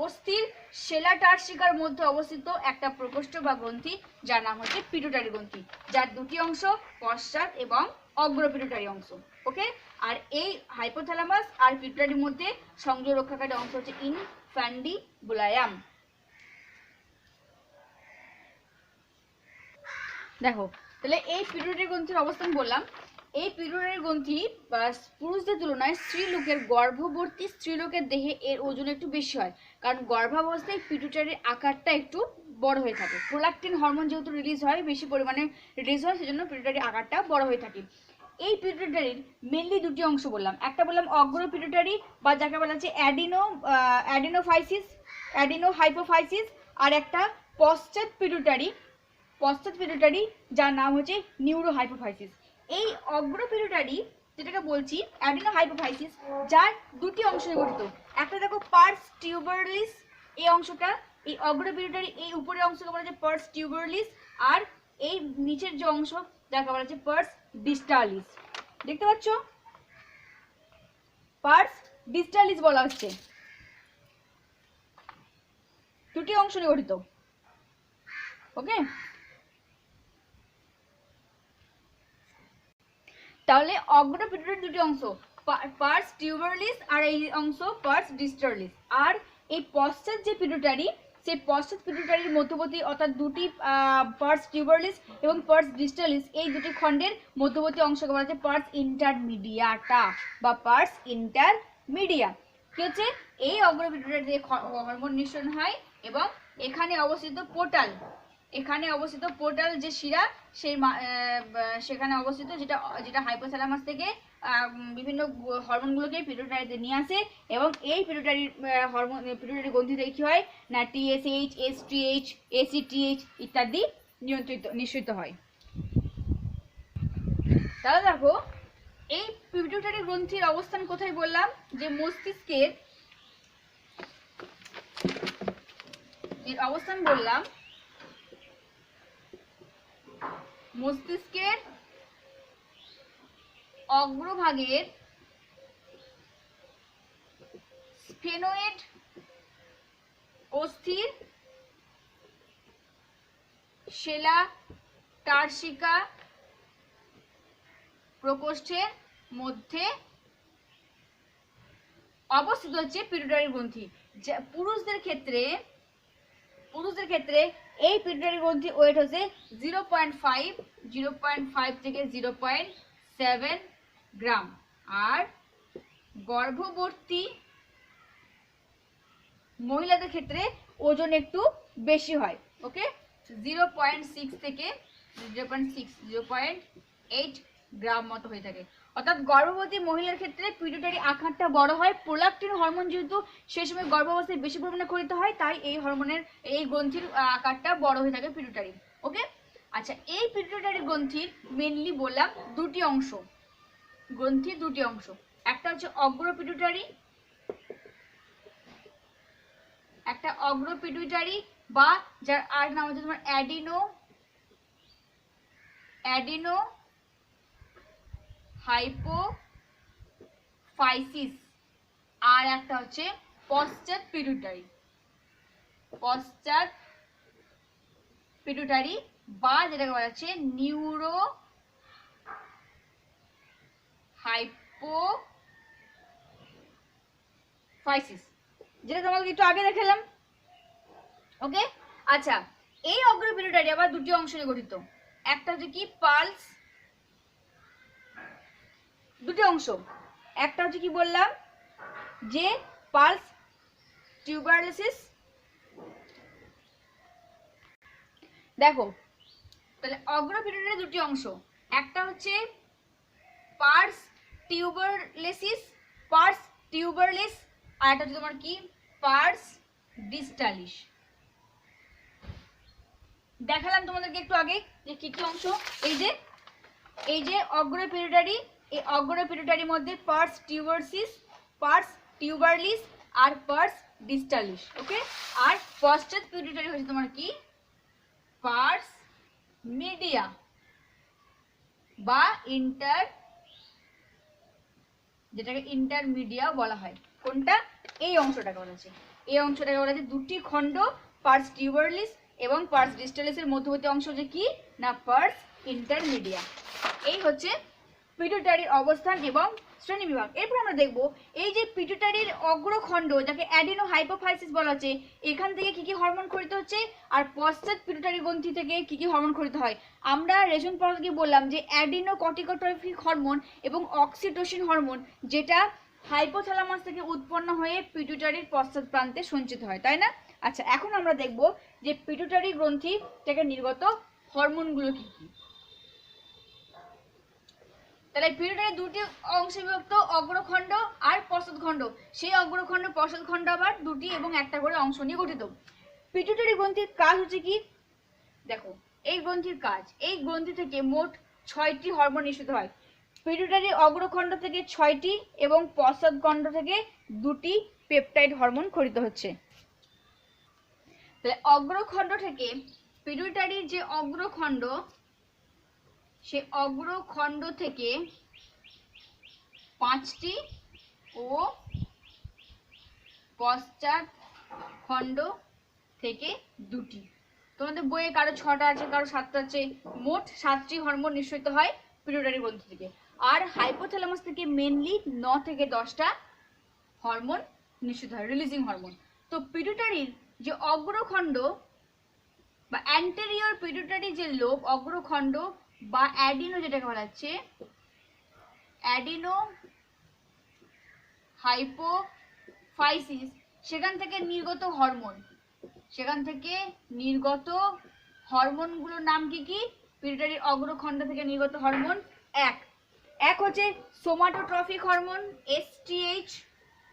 Speaker 1: অস্থির সেলা টার্সিকার মধ্যে অবস্থিত একটা প্রকোষ্ঠ বা গ্রন্থি, যার নাম হচ্ছে পিটুইটারি গ্রন্থি, যার দুটি অংশ পশ্চাৎ এবং অগ্র পিটুইটারি অংশ। ওকে, আর এই হাইপোথ্যালামাস আর পিটুইটারির মধ্যে সংযোগ রক্ষাকারী অংশ হচ্ছে ইনফ্যান্ডিবুলাম। দেখো তাহলে এই পিটুইটারি গ্রন্থির অবস্থান বললাম। এই পিটুইটারি গ্রন্থি পুরুষদের তুলনায় স্ত্রীলোকের গর্ভবর্তী স্ত্রীলোকের দেহে এর ওজন একটু বেশি হয়, কারণ গর্ভাবস্থায় পিটুইটারির আকারটা একটু বড় হয়ে থাকে। প্রোলাকটিন হরমোন যেহেতু রিলিজ হয়, বেশি পরিমাণে রিলিজ হয়, সেজন্য পিটুইটারির আকারটা বড় হয়ে থাকে। এই পিটুইটারির মেনলি দুটি অংশ বললাম, একটা বললাম অগ্র পিটুইটারি বা যাকে বলা হচ্ছে অ্যাডিনোহাইপোফাইসিস, আর একটা পশ্চাৎ পিটুইটারি যার নাম হচ্ছে নিউরোহাইপোফাইসিস। এই অগ্র পিটুইটারি যেটাকে বলছি অ্যাডিনোহাইপোফাইসিস, যার দুটি অংশ নিয়ে গঠিত। একটা দেখো পার্স টিউবারলিস, এই অংশটা, এই অগ্র পিটুইটারি এই উপরের অংশকে বলা হচ্ছে পার্স টিউবারলিস, আর এই নিচের যে অংশ যাকে বলা হচ্ছে পার্স ডিস্টালিস। দেখতে পাচ্ছ, পার্স ডিস্টালিস বলা হচ্ছে, দুটি অংশ নিয়ে গঠিত। ওকে, তাহলে অগ্র পিটুইটারির দুটি অংশ, পার্স টিউবারলিস আর এই অংশ পার্স ডিস্টালিস। আর এই পশ্চাৎ যে পিটুইটারি, সেই পশ্চাৎ পিটুইটারির মধ্যবর্তী অর্থাৎ দুটি পার্স টিউবারলিস এবং পার্স ডিস্টালিস, এই দুটি খণ্ডের মধ্যবর্তী অংশকে বলা হচ্ছে পার্স ইন্টারমিডিয়াটা বা পার্স ইন্টারমিডিয়া। কি হচ্ছে, এই অগ্র পিটুইটারি দিয়ে হরমোন নিঃসরণ হয় এবং এখানে অবস্থিত পোর্টাল যে শিরা, সেই সেখানে অবস্থিত, যেটা হাইপোথ্যালামাস থেকে বিভিন্ন হরমোনগুলোকে পিটুইটারিতে নিয়ে আসে, এবং এই পিটুইটারি গ্রন্থি থেকে কি হয় না TSH, STH, ACTH ইত্যাদি নিঃসৃত হয়। তাহলে দেখো এই পিটুইটারি গ্রন্থির অবস্থান কোথায় বললাম, যে মস্তিষ্কের এর অবস্থান বললাম মস্তিষ্কের অগ্রভাগের স্ফেনয়েড অস্থির সেলা টার্সিকা প্রকোষ্ঠের মধ্যে অবস্থিত হচ্ছে পিটুইটারি গ্রন্থি। পুরুষদের ক্ষেত্রে এই পিটুইটারি গ্রন্থি ওয়েট হচ্ছে 0.5 থেকে 0.7 গ্রাম, আর গর্ভবতী মহিলাদের ক্ষেত্রে ওজন একটু বেশি হয়। ওকে, 0.6 থেকে 0.8 গ্রাম মতো হয়ে থাকে। অর্থাৎ গর্ভবতী মহিলার ক্ষেত্রে পিটুইটারি আকারটা বড় হয়। প্রোলাকটিন হরমোন যেহেতু সেই সময় গর্ভাবস্থায় বেশি পরিমাণে ক্ষরিত হয়, তাই এই গ্রন্থির আকারটা বড় হয়ে থাকে পিটুইটারি। ওকে, আচ্ছা, এই পিটুইটারি গ্রন্থির মেনলি বললাম দুটি অংশ, একটা হচ্ছে অগ্র পিটুইটারি, একটা অগ্র পিটুইটারি বা যার আর নাম হচ্ছে তোমার অ্যাডিনো হাইপোফাইসিস ফাইসিস, আর একটা হচ্ছে পশ্চাৎ পিটুইটারি। পশ্চাৎ পিটুইটারি বা যেটাকে বলা হচ্ছে নিউরো হাইপোফাইসিস, যেটা তোমাকে একটু আগে দেখালাম। ওকে, আচ্ছা, এই অগ্র পিটুইটারি আবার দুটি অংশ নিয়ে গঠিত। একটা হচ্ছে কি পালস, দুটি অংশ। একটা হচ্ছে কি বললাম যে পালস টিউবারলেসিস। দেখো তাহলে অগ্র পিটুইটারি দুটি অংশ, একটা হচ্ছে পার্স টিউবারলেসিস, পার্স টিউবারলেস, আর একটা হচ্ছে তোমার কি পার্স ডিস্টালিস। দেখালাম তোমাদেরকে একটু আগে যে কি কি অংশ। এই যে অগ্র পিটুইটারি, এই অগ্র পিটুইটারির মধ্যে পার্স টিউবারসিস, পার্স টিউবারলিস আর পার্স ডিস্টালিস। ওকে, আর পশ্চাৎ পিটুইটারি হচ্ছে তোমার কি পার্স মিডিয়া বা যেটাকে ইন্টারমিডিয়া বলা হয়। কোনটা? এই অংশটাকে বলা হচ্ছে, এই অংশটাকে বলা হচ্ছে দুটি খণ্ড, পার্স টিউবারলিস এবং পার্স ডিস্টালিসের মধ্যবর্তী অংশ হচ্ছে কি না পার্স ইন্টারমিডিয়া। এই হচ্ছে পিটুইটারির অবস্থান এবং শ্রেণী বিভাগ। এরপর আমরা দেখব এই যে পিটুইটারির অগ্রখণ্ড, যাকে অ্যাডিনো হাইপোফাইসিস বলা হচ্ছে, এখান থেকে কি কি হরমোন খরিত হচ্ছে, আর পশ্চাৎ পিটুইটারি গ্রন্থি থেকে কি কি হরমোন খরিত হয়। আমরা রেশন পড়াতে বললাম যে অ্যাডিনো কর্টিকোট্রফিক হরমোন এবং অক্সিটোসিন হরমোন, যেটা হাইপোথ্যালামাস থেকে উৎপন্ন হয়ে পিটুইটারির পশ্চাৎ প্রান্তে সঞ্চিত হয়, তাই না? আচ্ছা, এখন আমরা দেখব যে পিটুইটারি গ্রন্থি থেকে নির্গত হরমোনগুলো কি কি। তাহলে পিটুইটারি দুটি অংশে বিভক্ত, অগ্রখণ্ড আর পশ্চাৎখণ্ড। সেই অগ্রখণ্ড পশ্চাৎখণ্ড আবার দুটি এবং একটা করে অংশ নিয়ে গঠিত। পিটুইটারি গ্রন্থির কাজ হচ্ছে কি, দেখো এই গ্রন্থির কাজ, এই গ্রন্থি থেকে মোট 6টি হরমোন নিঃসৃত হয়। পিটুইটারি অগ্রখণ্ড থেকে 6টি এবং পশ্চাৎখণ্ড থেকে 2টি পেপটাইড হরমোন খরিত হচ্ছে। তাহলে অগ্রখণ্ড থেকে পিটুইটারির যে অগ্রখণ্ড, সে অগ্রখণ্ড থেকে 5টি ও পশ্চাৎখণ্ড থেকে 2টি। তোমাদের বইয়ে কারো 6টা আছে, কারো 7টা আছে, মোট 7টি হরমোন নিঃসৃত হয় পিটুইটারি গ্রন্থি থেকে। আর হাইপোথ্যালামাস থেকে মেনলি 9 থেকে 10টা হরমোন নিঃসৃত হয়, রিলিজিং হরমোন। তো পিটুইটারির যে অগ্রখণ্ড বা অ্যান্টেরিয়র পিটুইটারি যে লোব, অগ্রখণ্ড বা অ্যাডিনো যেটাকে বলা হচ্ছে অ্যাডিনো হাইপোফাইসিস, সেখান থেকে নির্গত হরমোনগুলোর নাম কি কি? পিটুইটারির অগ্রখণ্ড থেকে নির্গত হরমোন এক হচ্ছে somatotrophic hormone, STH,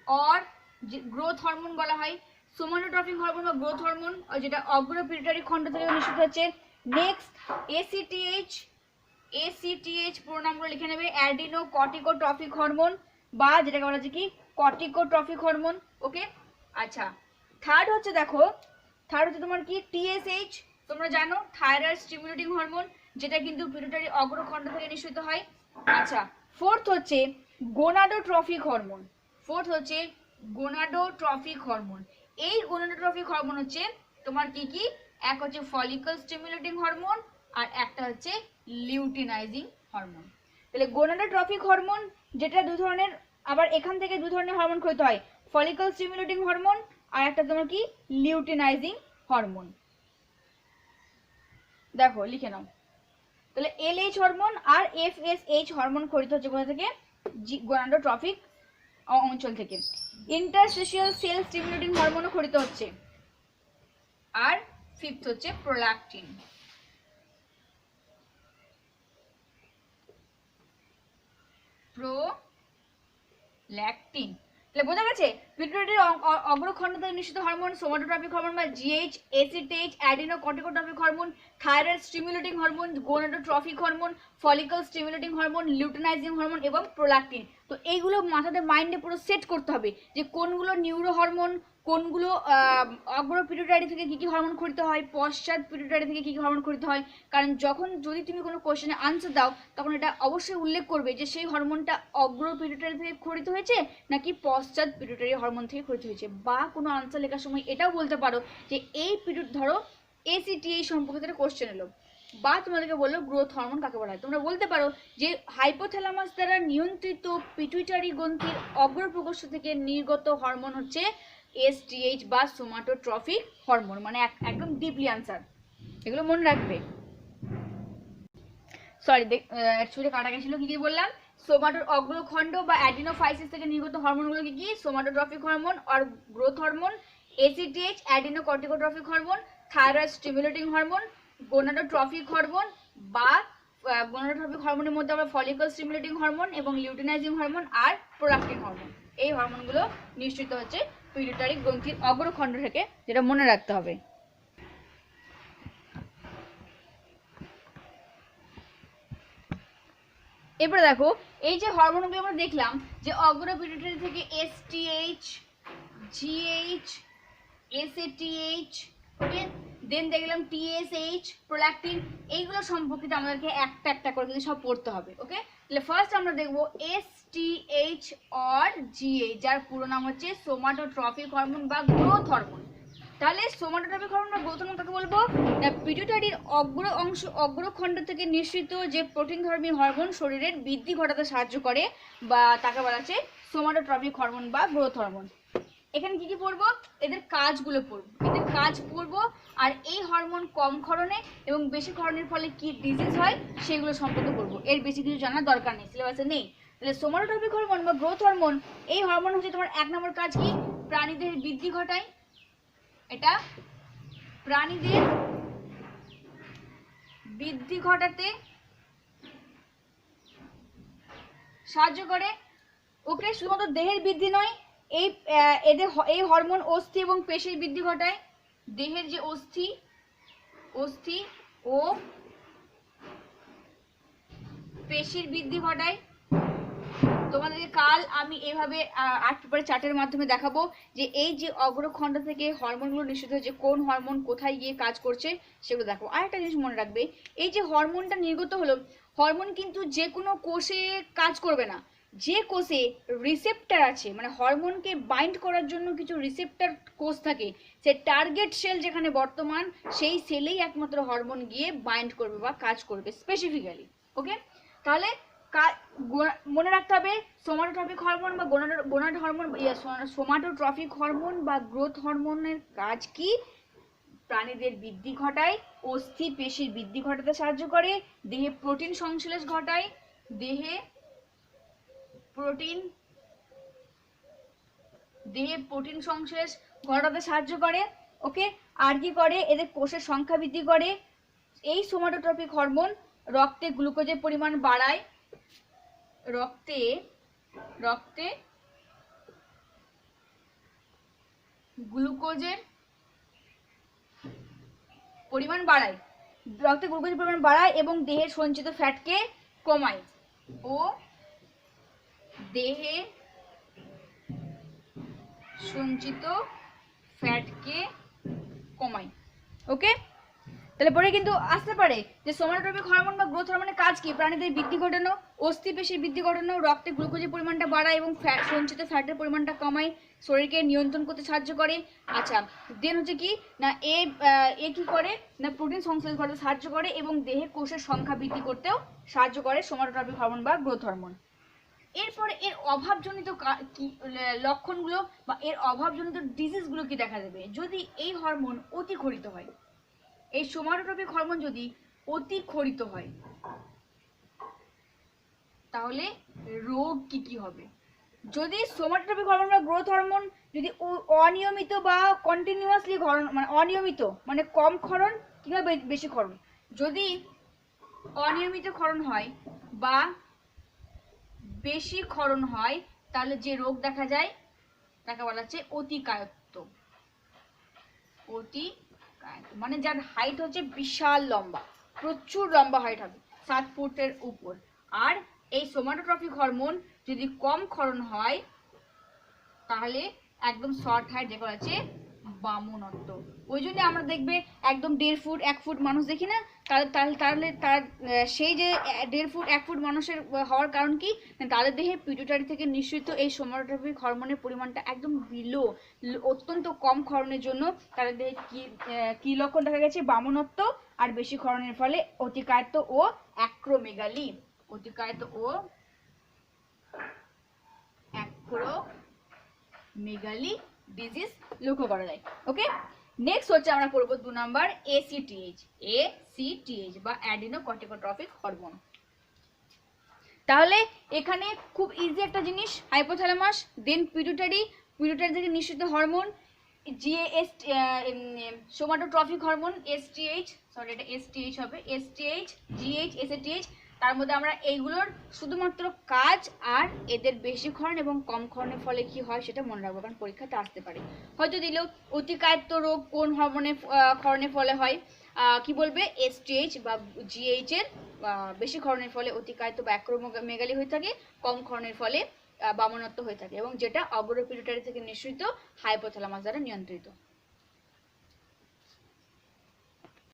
Speaker 1: or growth hormone বলা হয়। সোমাটোট্রফিক হরমোন বা গ্রোথ হরমোন, যেটা অগ্র পিটুইটারি খণ্ড থেকে নিঃসৃত হচ্ছে। নেক্সট এসিটিএইচ পুরো নামগুলো লিখে নেবে, অ্যাডিনো কর্টিকোট্রফিক হরমোন বা যেটাকে বলা হচ্ছে কি কর্টিকোট্রফিক হরমোন। ওকে, আচ্ছা, থার্ড হচ্ছে তোমার কি টিএসএইচ, তোমরা জানো থাইরয়েড স্টিমুলেটিং হরমোন, যেটা কিন্তু পিটুইটারি অগ্রখণ্ড থেকে নিঃসৃত হয়। আচ্ছা, ফোর্থ হচ্ছে গোনাডোট্রফিক হরমোন। এই গোনাডোট্রফিক হরমোন হচ্ছে তোমার কি কি, এক হচ্ছে ফলিকল স্টিমুলেটিং হরমোন আর একটা হচ্ছে লিউটিনাইজিং হরমোন। তাহলে গোনাডোট্রফিক হরমোন যেটা দুই ধরনের, আবার এখান থেকে দুই ধরনের হরমোন খরিত হয়, ফলিকল স্টিমুলেটিং হরমোন আর একটা তোমার কি লিউটিনাইজিং হরমোন। দেখো লিখে নাও, তাহলে এলএইচ হরমোন আর এফএসএইচ হরমোন খরিত হচ্ছে কোথা থেকে? গোনাডোট্রফিক অঞ্চল থেকে। ইন্টারস্টিশিয়াল সেল স্টিমুলেটিং হরমোনও খরিত হচ্ছে। আর ফিফথ হচ্ছে প্রোল্যাকটিন। তাহলে বোঝা গেছে পিটুইটারির অগ্রখণ্ড থেকে নিঃসৃত হরমোন সোমাটোট্রফিক হরমোন বা GH, ACTH, adeno corticotrophic hormone, thyroid stimulating hormone, gonadotrophic hormone, follicle stimulating hormone, luteinizing hormone এবং প্রোল্যাকটিন। তো এইগুলো মাথাতে মাইন্ডে পুরো সেট করতে হবে যে কোনগুলো নিউরো হরমোন, কোনগুলো অগ্র পিটুইটারি থেকে কি কি হরমোন খরিত হয়, পশ্চাৎ পিটুইটারি থেকে কি কি হরমোন খরিত হয়। কারণ যদি তুমি কোনো কোশ্চেনে আনসার দাও তখন এটা অবশ্যই উল্লেখ করবে যে সেই হরমোনটা অগ্র পিটুইটারি থেকে খরিত হয়েছে নাকি পশ্চাৎ পিটুইটারি হরমোন থেকে খরিত হয়েছে। বা কোনো আনসার লেখার সময় এটাও বলতে পারো যে এই ধরো ACTH সম্পর্কিত একটা কোশ্চেন এলো, বা তোমাদেরকে বললো গ্রোথ হরমোন কাকে বলা হয়, তোমরা বলতে পারো যে হাইপোথ্যালামাস দ্বারা নিয়ন্ত্রিত পিটুইটারি গ্রন্থির অগ্রপ্রকোষ্ঠ থেকে নির্গত হরমোন হচ্ছে STH বা সোমাটোট্রফিক হরমোন। মানে একদম ডিপলি আনসার, এগুলো মনে রাখবে। সরি অ্যাকচুয়ালি কাটা গেছিল, কি কি বললাম, সোমাটোর অগ্রখণ্ড বা অ্যাডিনোফাইসিস থেকে নির্গত হরমোনগুলো কি কি, সোমাটোট্রফিক হরমোন আর growth hormone, ACTH adenocorticotrophic hormone, thyroid stimulating hormone, gonadotrophic hormone বা গোনাডোট্রফিক হরমোনের মধ্যে আমরা ফলিকল স্টিমুলেটিং হরমোন এবং লিউটিনাইজিং হরমোন আর প্রোলাক্টিন হরমোন, এই হরমোনগুলো নিশ্চিত হচ্ছে পিটুইটারি গ্রন্থির অগ্রখণ্ড থেকে, যেটা মনে রাখতে হবে। এবারে দেখো এই যে হরমোনগুলো আমরা দেখলাম যে অগ্র পিটুইটারি থেকে STH, GH, SATH, ওকে, দেন দেখলাম TSH, প্রোল্যাকটিন, এইগুলো সম্পর্কিত আমাদেরকে একটা একটা করে কিন্তু সব পড়তে হবে। ওকে, তাহলে ফার্স্ট আমরা দেখব STH অর GH, যার পুরো নাম হচ্ছে সোমাটোট্রফিক হরমোন বা গ্রোথ হরমোন। তাহলে সোমাটোট্রফিক হরমোন বা গ্রোথ হরমোন কাকে বলবো না, পিটুইটারির অগ্রখণ্ড থেকে নিঃসৃত যে প্রোটিনধর্মী হরমোন শরীরের বৃদ্ধি ঘটাতে সাহায্য করে, বা তাকে বলা হচ্ছে সোমাটোট্রফিক হরমোন বা গ্রোথ হরমোন। এখানে কি কি পড়বো, এদের কাজগুলো পড়বো, এদের কাজ পড়বো, আর এই হরমোন কম ক্ষরণে এবং বেশি ক্ষরণের ফলে কি ডিজিজ হয় সেগুলো সম্পর্কে পড়বো। এর বেশি কিছু জানার দরকার নেই, সিলেবাসে নেই। তাহলে সোমাটোট্রফিক হরমোন বা গ্রোথ হরমোন, এই হরমোন হচ্ছে তোমার 1 নম্বর কাজ কি, প্রাণীদের বৃদ্ধি ঘটায়। এটা প্রাণীদের বৃদ্ধি ঘটাতে সাহায্য করে। ওকে, শুধুমাত্র দেহের বৃদ্ধি নয়, এই হরমোন অস্থি এবং পেশির বৃদ্ধি ঘটায়। দেহের যে অস্থি ও পেশির বৃদ্ধি ঘটায়। তোমাদেরকে কাল আমি এইভাবে আর্ট পেপারে চার্টের মাধ্যমে দেখাবো যে এই যে অগ্রখণ্ড থেকে হরমোনগুলো নিঃসৃত হয়েছে, কোন হরমোন কোথায় গিয়ে কাজ করছে সেগুলো দেখো। আর একটা জিনিস মনে রাখবে, এই যে হরমোনটা নির্গত হলো, হরমোন কিন্তু যে কোনো কোষে কাজ করবে না। যে কোষে রিসেপ্টর আছে, মানে হরমোনকে বাইন্ড করার জন্য কিছু রিসেপ্টর কোষ থাকে, সে টার্গেট সেল যেখানে বর্তমান, সেই সেলেই একমাত্র হরমোন গিয়ে বাইন্ড করবে বা কাজ করবে স্পেসিফিক্যালি। ওকে, তাহলে মনে রাখতে হবে সোমাটোট্রফিক হরমোন বা গোনাড হরমোন, সোমাটোট্রফিক হরমোন বা গ্রোথ হরমোনের কাজ কি, প্রাণীদের বৃদ্ধি ঘটায়, অস্থি পেশির বৃদ্ধি ঘটাতে সাহায্য করে, দেহে প্রোটিন সংশ্লেষ ঘটায়, দেহে প্রোটিন সংশ্লেষ ঘটাতে সাহায্য করে। ওকে, আর কি করে, এদের কোষের সংখ্যা বৃদ্ধি করে। এই সোমাটোট্রফিক হরমোন রক্তে গ্লুকোজের পরিমাণ বাড়ায়, রক্তে গ্লুকোজের পরিমাণ বাড়ায়, এবং দেহের সঞ্চিত ফ্যাটকে কমায়, ওকে, তাহলে পরে কিন্তু আসতে পারে যে সোমাটোট্রফিক হরমোন বা গ্রোথ হরমোনের কাজ কি, প্রাণীদের বৃদ্ধি ঘটানো, অস্থি পেশির বৃদ্ধি ঘটানো, রক্তে গ্লুকোজের পরিমাণটা বাড়ায় এবং সঞ্চিত ফ্যাটের পরিমাণটা কমায়, শরীরকে নিয়ন্ত্রণ করতে সাহায্য করে। আচ্ছা, দেন হচ্ছে কি না, এ কি করে না, প্রোটিন সংশ্লেষ করতে সাহায্য করে এবং দেহে কোষের সংখ্যা বৃদ্ধি করতেও সাহায্য করে সোমাটোট্রফিক হরমোন বা গ্রোথ হরমোন। এরপরে এর অভাবজনিত কি লক্ষণগুলো বা এর অভাবজনিত ডিজিজগুলো কি দেখা যাবে যদি এই হরমোন অতিক্ষরিত হয়। এই সোমাটোট্রফিক হরমোন যদি অতিক্ষরিত হয় তাহলে রোগ কি কি হবে। যদি সোমাটোট্রফিক হরমোন বা গ্রোথ হরমোন যদি অনিয়মিত বা কন্টিনিউয়াসলি মানে অনিয়মিত মানে কম ক্ষরণ কিংবা বেশি ক্ষরণ, যদি অনিয়মিত ক্ষরণ হয় বা বেশি ক্ষরণ হয় তাহলে যে রোগ দেখা যায় তাকে বলা হচ্ছে অতিকায়ত্ব। মানে যার হাইট হচ্ছে বিশাল লম্বা, প্রচুর লম্বা হাইট হবে, 7 ফুটের উপর। আর এই সোমাটোট্রফিক হরমোন যদি কম ক্ষরণ হয় তাহলে একদম শর্ট হাইট যে আছে বামনত্ব। ওই জন্য আমরা দেখবে একদম 1.5 ফুট 1 ফুট মানুষ দেখি না, তাহলে তার সেই যে 1.5 ফুট 1 ফুট মানুষের হওয়ার কারণ কি, তাদের দেহে পিটুইটারি থেকে নিঃসৃত এই সোমাটোট্রপিক হরমোনের পরিমাণটা একদম বিলো, অত্যন্ত কম ক্ষরণের জন্য তাদের দেহে কি লক্ষণ দেখা গেছে, বামনত্ব আর বেশি ক্ষরণের ফলে অতিকায়িত ও অ্যাক্রোমেগালি, অতিকায়িত ও অ্যাক্রোমেগালি ডিজিজ লক্ষ্য করা যায়। ওকে, নেক্সট হচ্ছে আমরা করব 2 নাম্বার এসিটিএইচ, এসিটিএইচ বা অ্যাডিনোকর্টিকোট্রপিক হরমোন। তাহলে এখানে খুব ইজি একটা জিনিস, হাইপোথ্যালামাস দেন পিটুইটারি, পিটুইটারি থেকে নিঃসৃত hormone GAS, somatotropic hormone STH, sorry এটা এসটিএইচ হবে, এসটিএইচ জিএইচ এসটিএইচ। তার মধ্যে আমরা এইগুলোর শুধুমাত্র কাজ আর এদের বেশি ক্ষরণ এবং কম ক্ষরণের ফলে কি হয় সেটা মনে রাখবো, কারণ পরীক্ষাতে আসতে পারে। হয়তো দিলেও অতিকায়িত রোগ কোন হরমোনের ক্ষরণের ফলে হয়, কি বলবে, এসটিএইচ বা জিএইচ এর বেশি ক্ষরণের ফলে অতিকায়িত বা অ্যাক্রোমেগালি হয়ে থাকে, কম ক্ষরণের ফলে বামনত্ব হয়ে থাকে, এবং যেটা অগ্র পিটুইটারি থেকে নিঃসৃত হাইপোথ্যালামাস দ্বারা নিয়ন্ত্রিত।